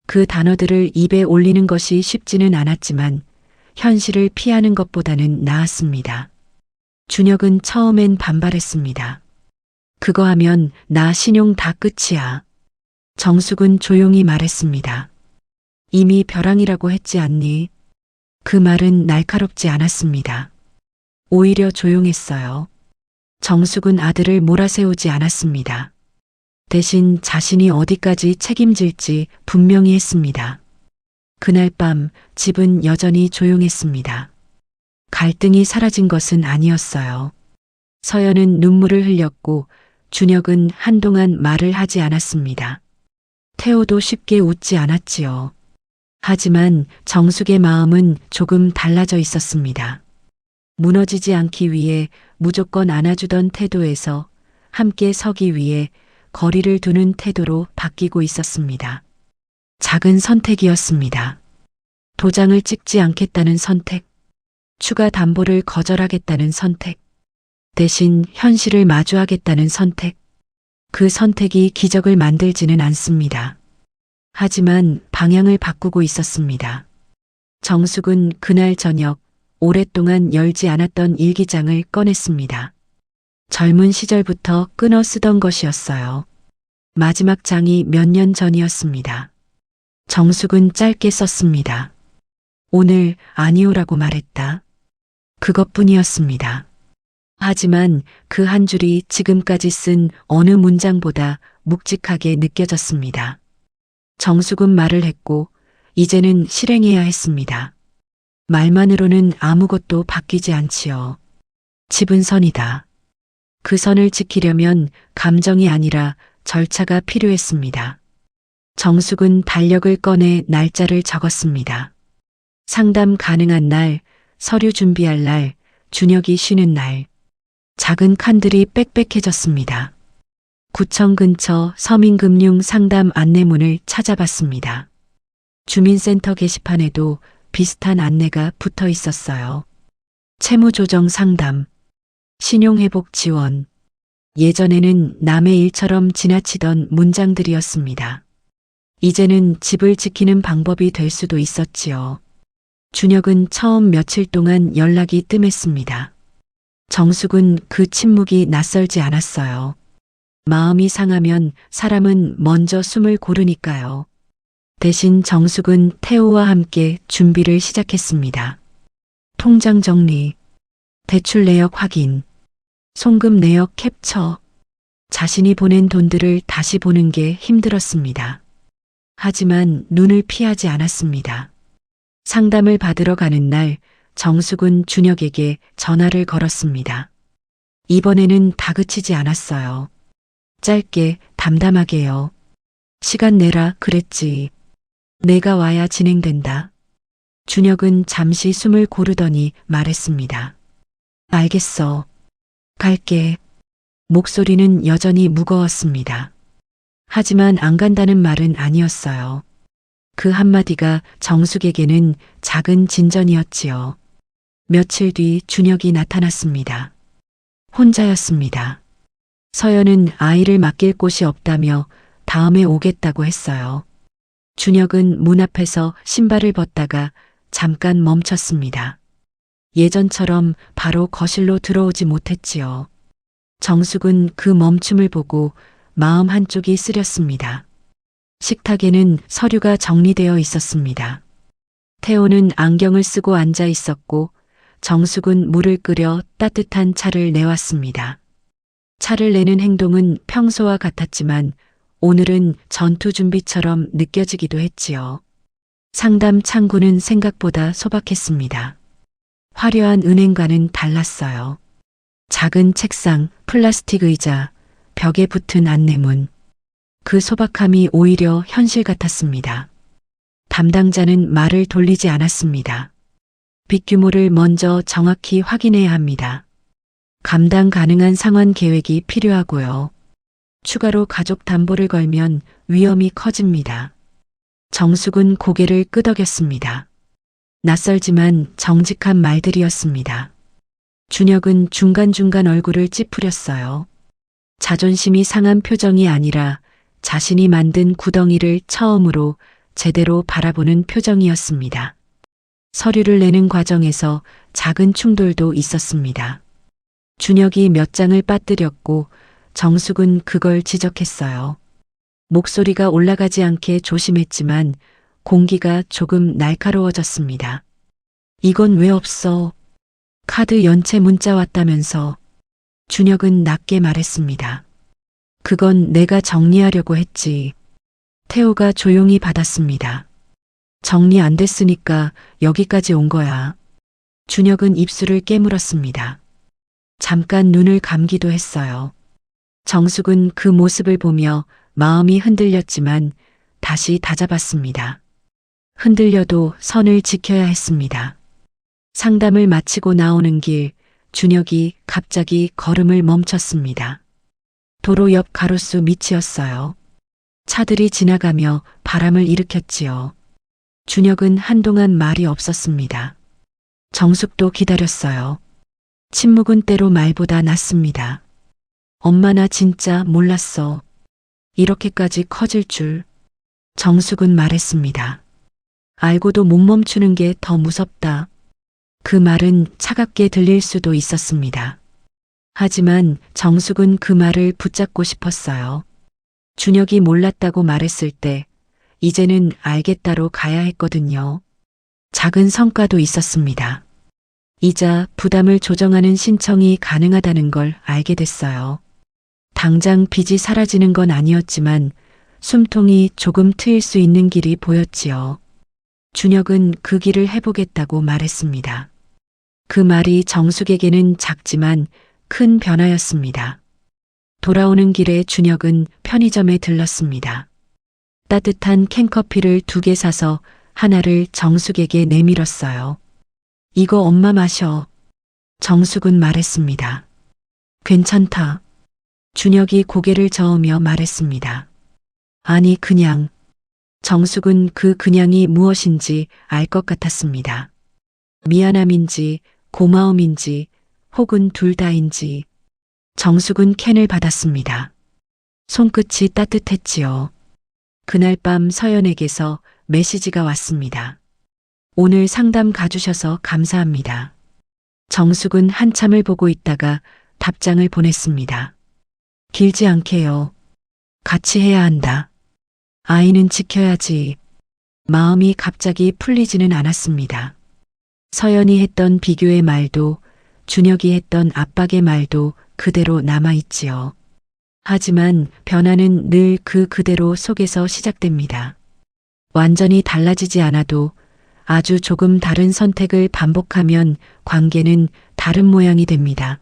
S1: 그 단어들을 입에 올리는 것이 쉽지는 않았지만 현실을 피하는 것보다는 나았습니다. 준혁은 처음엔 반발했습니다. 그거 하면 나 신용 다 끝이야. 정숙은 조용히 말했습니다. 이미 벼랑이라고 했지 않니? 그 말은 날카롭지 않았습니다. 오히려 조용했어요. 정숙은 아들을 몰아세우지 않았습니다. 대신 자신이 어디까지 책임질지 분명히 했습니다. 그날 밤 집은 여전히 조용했습니다. 갈등이 사라진 것은 아니었어요. 서연은 눈물을 흘렸고 준혁은 한동안 말을 하지 않았습니다. 태호도 쉽게 웃지 않았지요. 하지만 정숙의 마음은 조금 달라져 있었습니다. 무너지지 않기 위해 무조건 안아주던 태도에서 함께 서기 위해 거리를 두는 태도로 바뀌고 있었습니다. 작은 선택이었습니다. 도장을 찍지 않겠다는 선택, 추가 담보를 거절하겠다는 선택, 대신 현실을 마주하겠다는 선택. 그 선택이 기적을 만들지는 않습니다. 하지만 방향을 바꾸고 있었습니다. 정숙은 그날 저녁 오랫동안 열지 않았던 일기장을 꺼냈습니다. 젊은 시절부터 끊어 쓰던 것이었어요. 마지막 장이 몇 년 전이었습니다. 정숙은 짧게 썼습니다. 오늘 아니오라고 말했다. 그것뿐이었습니다. 하지만 그 한 줄이 지금까지 쓴 어느 문장보다 묵직하게 느껴졌습니다. 정숙은 말을 했고 이제는 실행해야 했습니다. 말만으로는 아무것도 바뀌지 않지요. 집은 선이다. 그 선을 지키려면 감정이 아니라 절차가 필요했습니다. 정숙은 달력을 꺼내 날짜를 적었습니다. 상담 가능한 날, 서류 준비할 날, 준혁이 쉬는 날. 작은 칸들이 빽빽해졌습니다. 구청 근처 서민금융 상담 안내문을 찾아봤습니다. 주민센터 게시판에도 비슷한 안내가 붙어 있었어요. 채무조정 상담, 신용회복 지원. 예전에는 남의 일처럼 지나치던 문장들이었습니다. 이제는 집을 지키는 방법이 될 수도 있었지요. 준혁은 처음 며칠 동안 연락이 뜸했습니다. 정숙은 그 침묵이 낯설지 않았어요. 마음이 상하면 사람은 먼저 숨을 고르니까요. 대신 정숙은 태호와 함께 준비를 시작했습니다. 통장 정리, 대출 내역 확인, 송금 내역 캡처. 자신이 보낸 돈들을 다시 보는 게 힘들었습니다. 하지만 눈을 피하지 않았습니다. 상담을 받으러 가는 날 정숙은 준혁에게 전화를 걸었습니다. 이번에는 다그치지 않았어요. 짧게 담담하게요. 시간 내라 그랬지. 내가 와야 진행된다. 준혁은 잠시 숨을 고르더니 말했습니다. 알겠어. 갈게. 목소리는 여전히 무거웠습니다. 하지만 안 간다는 말은 아니었어요. 그 한마디가 정숙에게는 작은 진전이었지요. 며칠 뒤 준혁이 나타났습니다. 혼자였습니다. 서연은 아이를 맡길 곳이 없다며 다음에 오겠다고 했어요. 준혁은 문 앞에서 신발을 벗다가 잠깐 멈췄습니다. 예전처럼 바로 거실로 들어오지 못했지요. 정숙은 그 멈춤을 보고 마음 한쪽이 쓰렸습니다. 식탁에는 서류가 정리되어 있었습니다. 태호는 안경을 쓰고 앉아 있었고 정숙은 물을 끓여 따뜻한 차를 내왔습니다. 차를 내는 행동은 평소와 같았지만 오늘은 전투 준비처럼 느껴지기도 했지요. 상담 창구는 생각보다 소박했습니다. 화려한 은행과는 달랐어요. 작은 책상, 플라스틱 의자, 벽에 붙은 안내문. 그 소박함이 오히려 현실 같았습니다. 담당자는 말을 돌리지 않았습니다. 빚 규모를 먼저 정확히 확인해야 합니다. 감당 가능한 상환 계획이 필요하고요. 추가로 가족 담보를 걸면 위험이 커집니다. 정숙은 고개를 끄덕였습니다. 낯설지만 정직한 말들이었습니다. 준혁은 중간중간 얼굴을 찌푸렸어요. 자존심이 상한 표정이 아니라 자신이 만든 구덩이를 처음으로 제대로 바라보는 표정이었습니다. 서류를 내는 과정에서 작은 충돌도 있었습니다. 준혁이 몇 장을 빠뜨렸고 정숙은 그걸 지적했어요. 목소리가 올라가지 않게 조심했지만 공기가 조금 날카로워졌습니다. 이건 왜 없어? 카드 연체 문자 왔다면서. 준혁은 낮게 말했습니다. 그건 내가 정리하려고 했지. 태호가 조용히 받았습니다. 정리 안 됐으니까 여기까지 온 거야. 준혁은 입술을 깨물었습니다. 잠깐 눈을 감기도 했어요. 정숙은 그 모습을 보며 마음이 흔들렸지만 다시 다잡았습니다. 흔들려도 선을 지켜야 했습니다. 상담을 마치고 나오는 길, 준혁이 갑자기 걸음을 멈췄습니다. 도로 옆 가로수 밑이었어요. 차들이 지나가며 바람을 일으켰지요. 준혁은 한동안 말이 없었습니다. 정숙도 기다렸어요. 침묵은 때로 말보다 낫습니다. 엄마 나 진짜 몰랐어. 이렇게까지 커질 줄. 정숙은 말했습니다. 알고도 못 멈추는 게 더 무섭다. 그 말은 차갑게 들릴 수도 있었습니다. 하지만 정숙은 그 말을 붙잡고 싶었어요. 준혁이 몰랐다고 말했을 때 이제는 알겠다로 가야 했거든요. 작은 성과도 있었습니다. 이자 부담을 조정하는 신청이 가능하다는 걸 알게 됐어요. 당장 빚이 사라지는 건 아니었지만 숨통이 조금 트일 수 있는 길이 보였지요. 준혁은 그 길을 해보겠다고 말했습니다. 그 말이 정숙에게는 작지만 큰 변화였습니다. 돌아오는 길에 준혁은 편의점에 들렀습니다. 따뜻한 캔커피를 2개 사서 하나를 정숙에게 내밀었어요. 이거 엄마 마셔. 정숙은 말했습니다. 괜찮다. 준혁이 고개를 저으며 말했습니다. 아니 그냥. 정숙은 그 그냥이 무엇인지 알 것 같았습니다. 미안함인지 고마움인지 혹은 둘 다인지. 정숙은 캔을 받았습니다. 손끝이 따뜻했지요. 그날 밤 서연에게서 메시지가 왔습니다. 오늘 상담 가주셔서 감사합니다. 정숙은 한참을 보고 있다가 답장을 보냈습니다. 길지 않게요. 같이 해야 한다. 아이는 지켜야지. 마음이 갑자기 풀리지는 않았습니다. 서연이 했던 비교의 말도 준혁이 했던 압박의 말도 그대로 남아있지요. 하지만 변화는 늘 그대로 속에서 시작됩니다. 완전히 달라지지 않아도 아주 조금 다른 선택을 반복하면 관계는 다른 모양이 됩니다.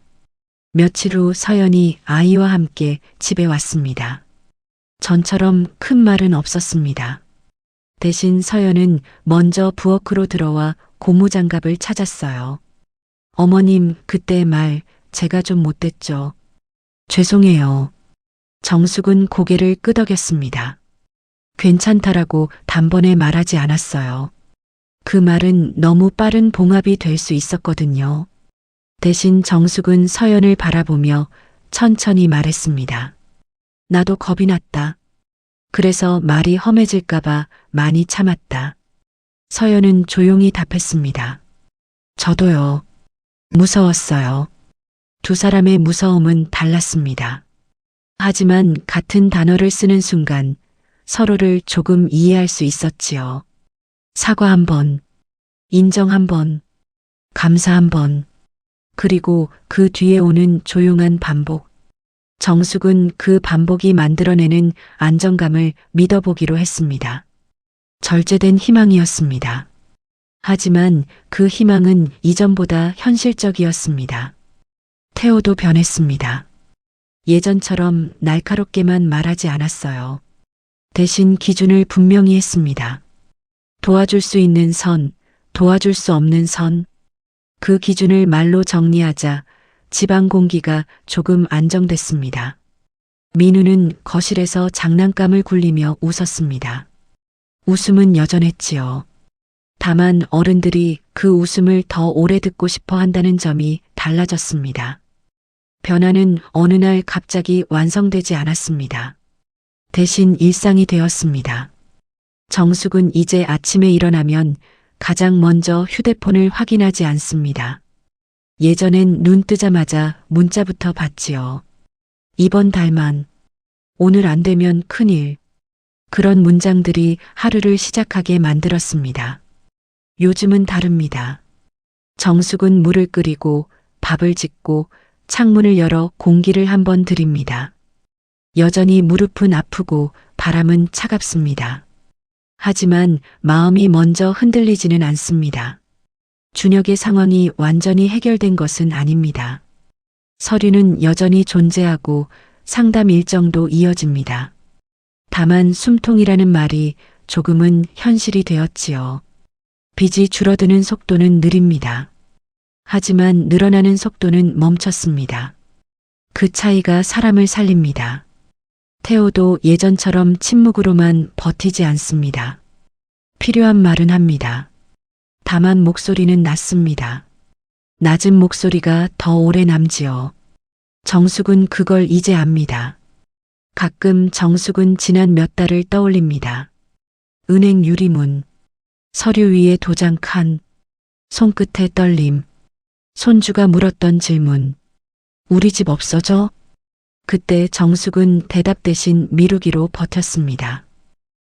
S1: 며칠 후 서연이 아이와 함께 집에 왔습니다. 전처럼 큰 말은 없었습니다. 대신 서연은 먼저 부엌으로 들어와 고무장갑을 찾았어요. 어머님, 그때 말 제가 좀 못됐죠. 죄송해요. 정숙은 고개를 끄덕였습니다. 괜찮다라고 단번에 말하지 않았어요. 그 말은 너무 빠른 봉합이 될 수 있었거든요. 대신 정숙은 서연을 바라보며 천천히 말했습니다. 나도 겁이 났다. 그래서 말이 험해질까봐 많이 참았다. 서연은 조용히 답했습니다. 저도요. 무서웠어요. 두 사람의 무서움은 달랐습니다. 하지만 같은 단어를 쓰는 순간 서로를 조금 이해할 수 있었지요. 사과 한 번, 인정 한 번, 감사 한 번, 그리고 그 뒤에 오는 조용한 반복. 정숙은 그 반복이 만들어내는 안정감을 믿어보기로 했습니다. 절제된 희망이었습니다. 하지만 그 희망은 이전보다 현실적이었습니다. 태호도 변했습니다. 예전처럼 날카롭게만 말하지 않았어요. 대신 기준을 분명히 했습니다. 도와줄 수 있는 선, 도와줄 수 없는 선. 그 기준을 말로 정리하자 집안 공기가 조금 안정됐습니다. 민우는 거실에서 장난감을 굴리며 웃었습니다. 웃음은 여전했지요. 다만 어른들이 그 웃음을 더 오래 듣고 싶어 한다는 점이 달라졌습니다. 변화는 어느 날 갑자기 완성되지 않았습니다. 대신 일상이 되었습니다. 정숙은 이제 아침에 일어나면 가장 먼저 휴대폰을 확인하지 않습니다. 예전엔 눈 뜨자마자 문자부터 받지요. 이번 달만, 오늘 안 되면 큰일. 그런 문장들이 하루를 시작하게 만들었습니다. 요즘은 다릅니다. 정숙은 물을 끓이고 밥을 짓고 창문을 열어 공기를 한번 들입니다. 여전히 무릎은 아프고 바람은 차갑습니다. 하지만 마음이 먼저 흔들리지는 않습니다. 준혁의 상황이 완전히 해결된 것은 아닙니다. 서류는 여전히 존재하고 상담 일정도 이어집니다. 다만 숨통이라는 말이 조금은 현실이 되었지요. 빚이 줄어드는 속도는 느립니다. 하지만 늘어나는 속도는 멈췄습니다. 그 차이가 사람을 살립니다. 태호도 예전처럼 침묵으로만 버티지 않습니다. 필요한 말은 합니다. 다만 목소리는 낮습니다. 낮은 목소리가 더 오래 남지요. 정숙은 그걸 이제 압니다. 가끔 정숙은 지난 몇 달을 떠올립니다. 은행 유리문, 서류 위에 도장 칸, 손끝에 떨림, 손주가 물었던 질문. 우리 집 없어져? 그때 정숙은 대답 대신 미루기로 버텼습니다.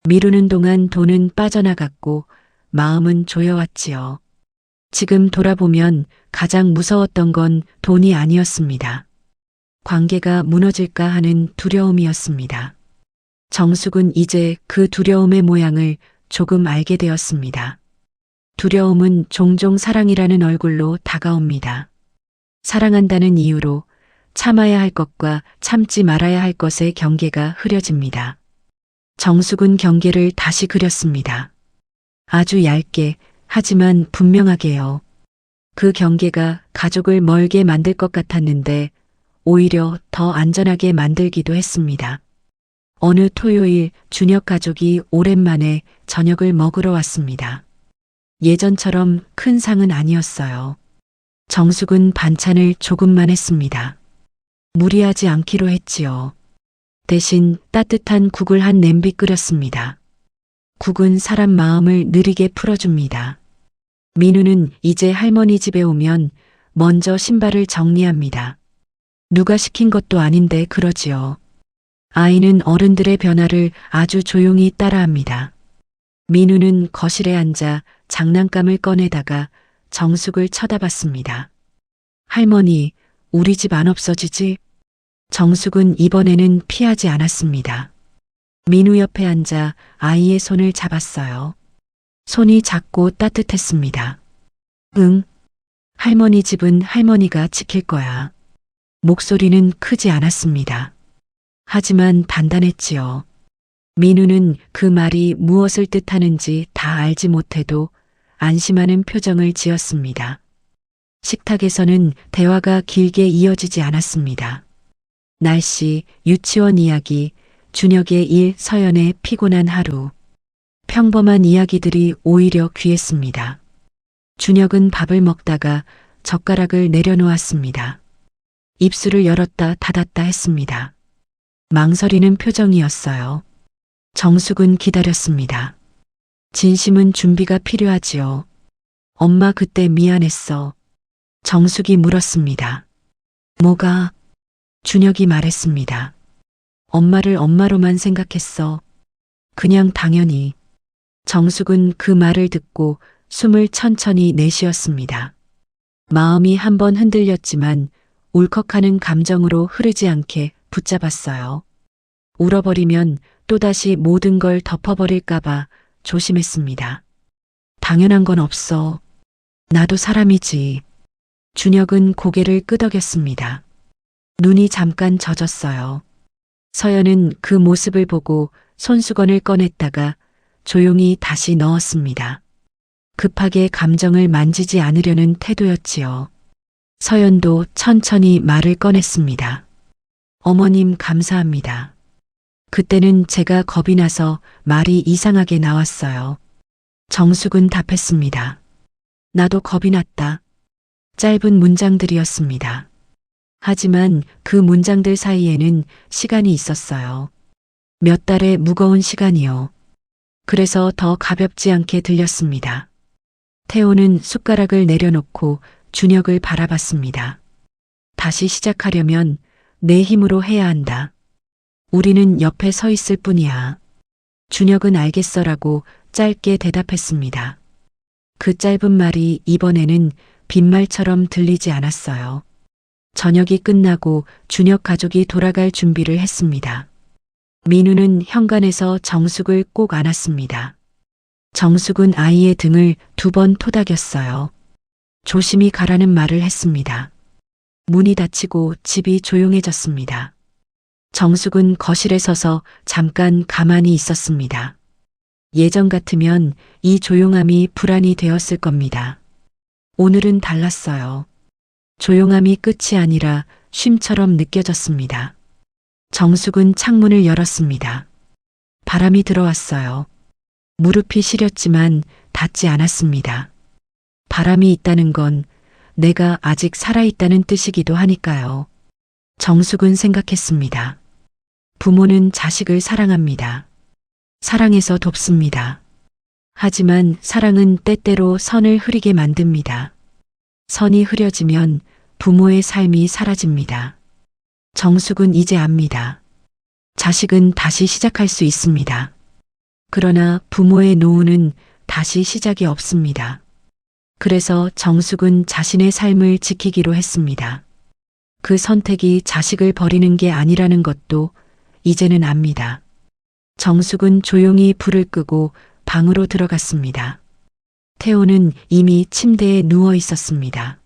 S1: 미루는 동안 돈은 빠져나갔고 마음은 조여왔지요. 지금 돌아보면 가장 무서웠던 건 돈이 아니었습니다. 관계가 무너질까 하는 두려움이었습니다. 정숙은 이제 그 두려움의 모양을 조금 알게 되었습니다. 두려움은 종종 사랑이라는 얼굴로 다가옵니다. 사랑한다는 이유로 참아야 할 것과 참지 말아야 할 것의 경계가 흐려집니다. 정숙은 경계를 다시 그렸습니다. 아주 얇게, 하지만 분명하게요. 그 경계가 가족을 멀게 만들 것 같았는데 오히려 더 안전하게 만들기도 했습니다. 어느 토요일 준혁 가족이 오랜만에 저녁을 먹으러 왔습니다. 예전처럼 큰 상은 아니었어요. 정숙은 반찬을 조금만 했습니다. 무리하지 않기로 했지요. 대신 따뜻한 국을 한 냄비 끓였습니다. 국은 사람 마음을 느리게 풀어줍니다. 민우는 이제 할머니 집에 오면 먼저 신발을 정리합니다. 누가 시킨 것도 아닌데 그러지요. 아이는 어른들의 변화를 아주 조용히 따라합니다. 민우는 거실에 앉아 장난감을 꺼내다가 정숙을 쳐다봤습니다. 할머니, 우리 집 안 없어지지? 정숙은 이번에는 피하지 않았습니다. 민우 옆에 앉아 아이의 손을 잡았어요. 손이 작고 따뜻했습니다. 응. 할머니 집은 할머니가 지킬 거야. 목소리는 크지 않았습니다. 하지만 단단했지요. 민우는 그 말이 무엇을 뜻하는지 다 알지 못해도 안심하는 표정을 지었습니다. 식탁에서는 대화가 길게 이어지지 않았습니다. 날씨, 유치원 이야기, 준혁의 일, 서연의 피곤한 하루. 평범한 이야기들이 오히려 귀했습니다. 준혁은 밥을 먹다가 젓가락을 내려놓았습니다. 입술을 열었다 닫았다 했습니다. 망설이는 표정이었어요. 정숙은 기다렸습니다. 진심은 준비가 필요하지요. 엄마 그때 미안했어. 정숙이 물었습니다. 뭐가? 준혁이 말했습니다. 엄마를 엄마로만 생각했어. 그냥 당연히. 정숙은 그 말을 듣고 숨을 천천히 내쉬었습니다. 마음이 한번 흔들렸지만 울컥하는 감정으로 흐르지 않게 붙잡았어요. 울어버리면 또다시 모든 걸 덮어버릴까봐 조심했습니다. 당연한 건 없어. 나도 사람이지. 준혁은 고개를 끄덕였습니다. 눈이 잠깐 젖었어요. 서연은 그 모습을 보고 손수건을 꺼냈다가 조용히 다시 넣었습니다. 급하게 감정을 만지지 않으려는 태도였지요. 서연도 천천히 말을 꺼냈습니다. 어머님 감사합니다. 그때는 제가 겁이 나서 말이 이상하게 나왔어요. 정숙은 답했습니다. 나도 겁이 났다. 짧은 문장들이었습니다. 하지만 그 문장들 사이에는 시간이 있었어요. 몇 달의 무거운 시간이요. 그래서 더 가볍지 않게 들렸습니다. 태호는 숟가락을 내려놓고 준혁을 바라봤습니다. 다시 시작하려면 내 힘으로 해야 한다. 우리는 옆에 서 있을 뿐이야. 준혁은 알겠어라고 짧게 대답했습니다. 그 짧은 말이 이번에는 빈말처럼 들리지 않았어요. 저녁이 끝나고 준혁 가족이 돌아갈 준비를 했습니다. 민우는 현관에서 정숙을 꼭 안았습니다. 정숙은 아이의 등을 2번 토닥였어요. 조심히 가라는 말을 했습니다. 문이 닫히고 집이 조용해졌습니다. 정숙은 거실에 서서 잠깐 가만히 있었습니다. 예전 같으면 이 조용함이 불안이 되었을 겁니다. 오늘은 달랐어요. 조용함이 끝이 아니라 쉼처럼 느껴졌습니다. 정숙은 창문을 열었습니다. 바람이 들어왔어요. 무릎이 시렸지만 닿지 않았습니다. 바람이 있다는 건 내가 아직 살아있다는 뜻이기도 하니까요. 정숙은 생각했습니다. 부모는 자식을 사랑합니다. 사랑해서 돕습니다. 하지만 사랑은 때때로 선을 흐리게 만듭니다. 선이 흐려지면 부모의 삶이 사라집니다. 정숙은 이제 압니다. 자식은 다시 시작할 수 있습니다. 그러나 부모의 노후는 다시 시작이 없습니다. 그래서 정숙은 자신의 삶을 지키기로 했습니다. 그 선택이 자식을 버리는 게 아니라는 것도 이제는 압니다. 정숙은 조용히 불을 끄고 방으로 들어갔습니다. 태호는 이미 침대에 누워 있었습니다.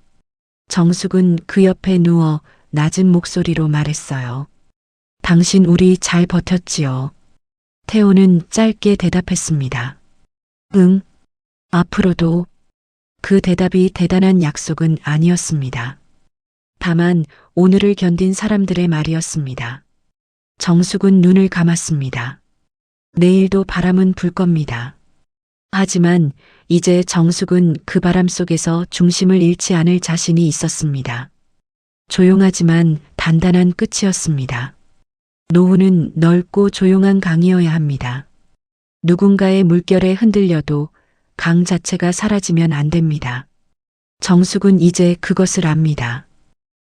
S1: 정숙은 그 옆에 누워 낮은 목소리로 말했어요. 당신 우리 잘 버텼지요. 태호는 짧게 대답했습니다. 응, 앞으로도. 그 대답이 대단한 약속은 아니었습니다. 다만 오늘을 견딘 사람들의 말이었습니다. 정숙은 눈을 감았습니다. 내일도 바람은 불 겁니다. 하지만 이제 정숙은 그 바람 속에서 중심을 잃지 않을 자신이 있었습니다. 조용하지만 단단한 끝이었습니다. 노후는 넓고 조용한 강이어야 합니다. 누군가의 물결에 흔들려도 강 자체가 사라지면 안 됩니다. 정숙은 이제 그것을 압니다.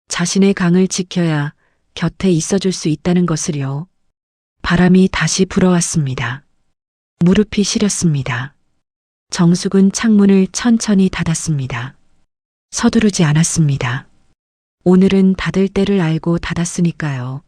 S1: 자신의 강을 지켜야 곁에 있어줄 수 있다는 것을요. 바람이 다시 불어왔습니다. 무릎이 시렸습니다. 정숙은 창문을 천천히 닫았습니다. 서두르지 않았습니다. 오늘은 닫을 때를 알고 닫았으니까요.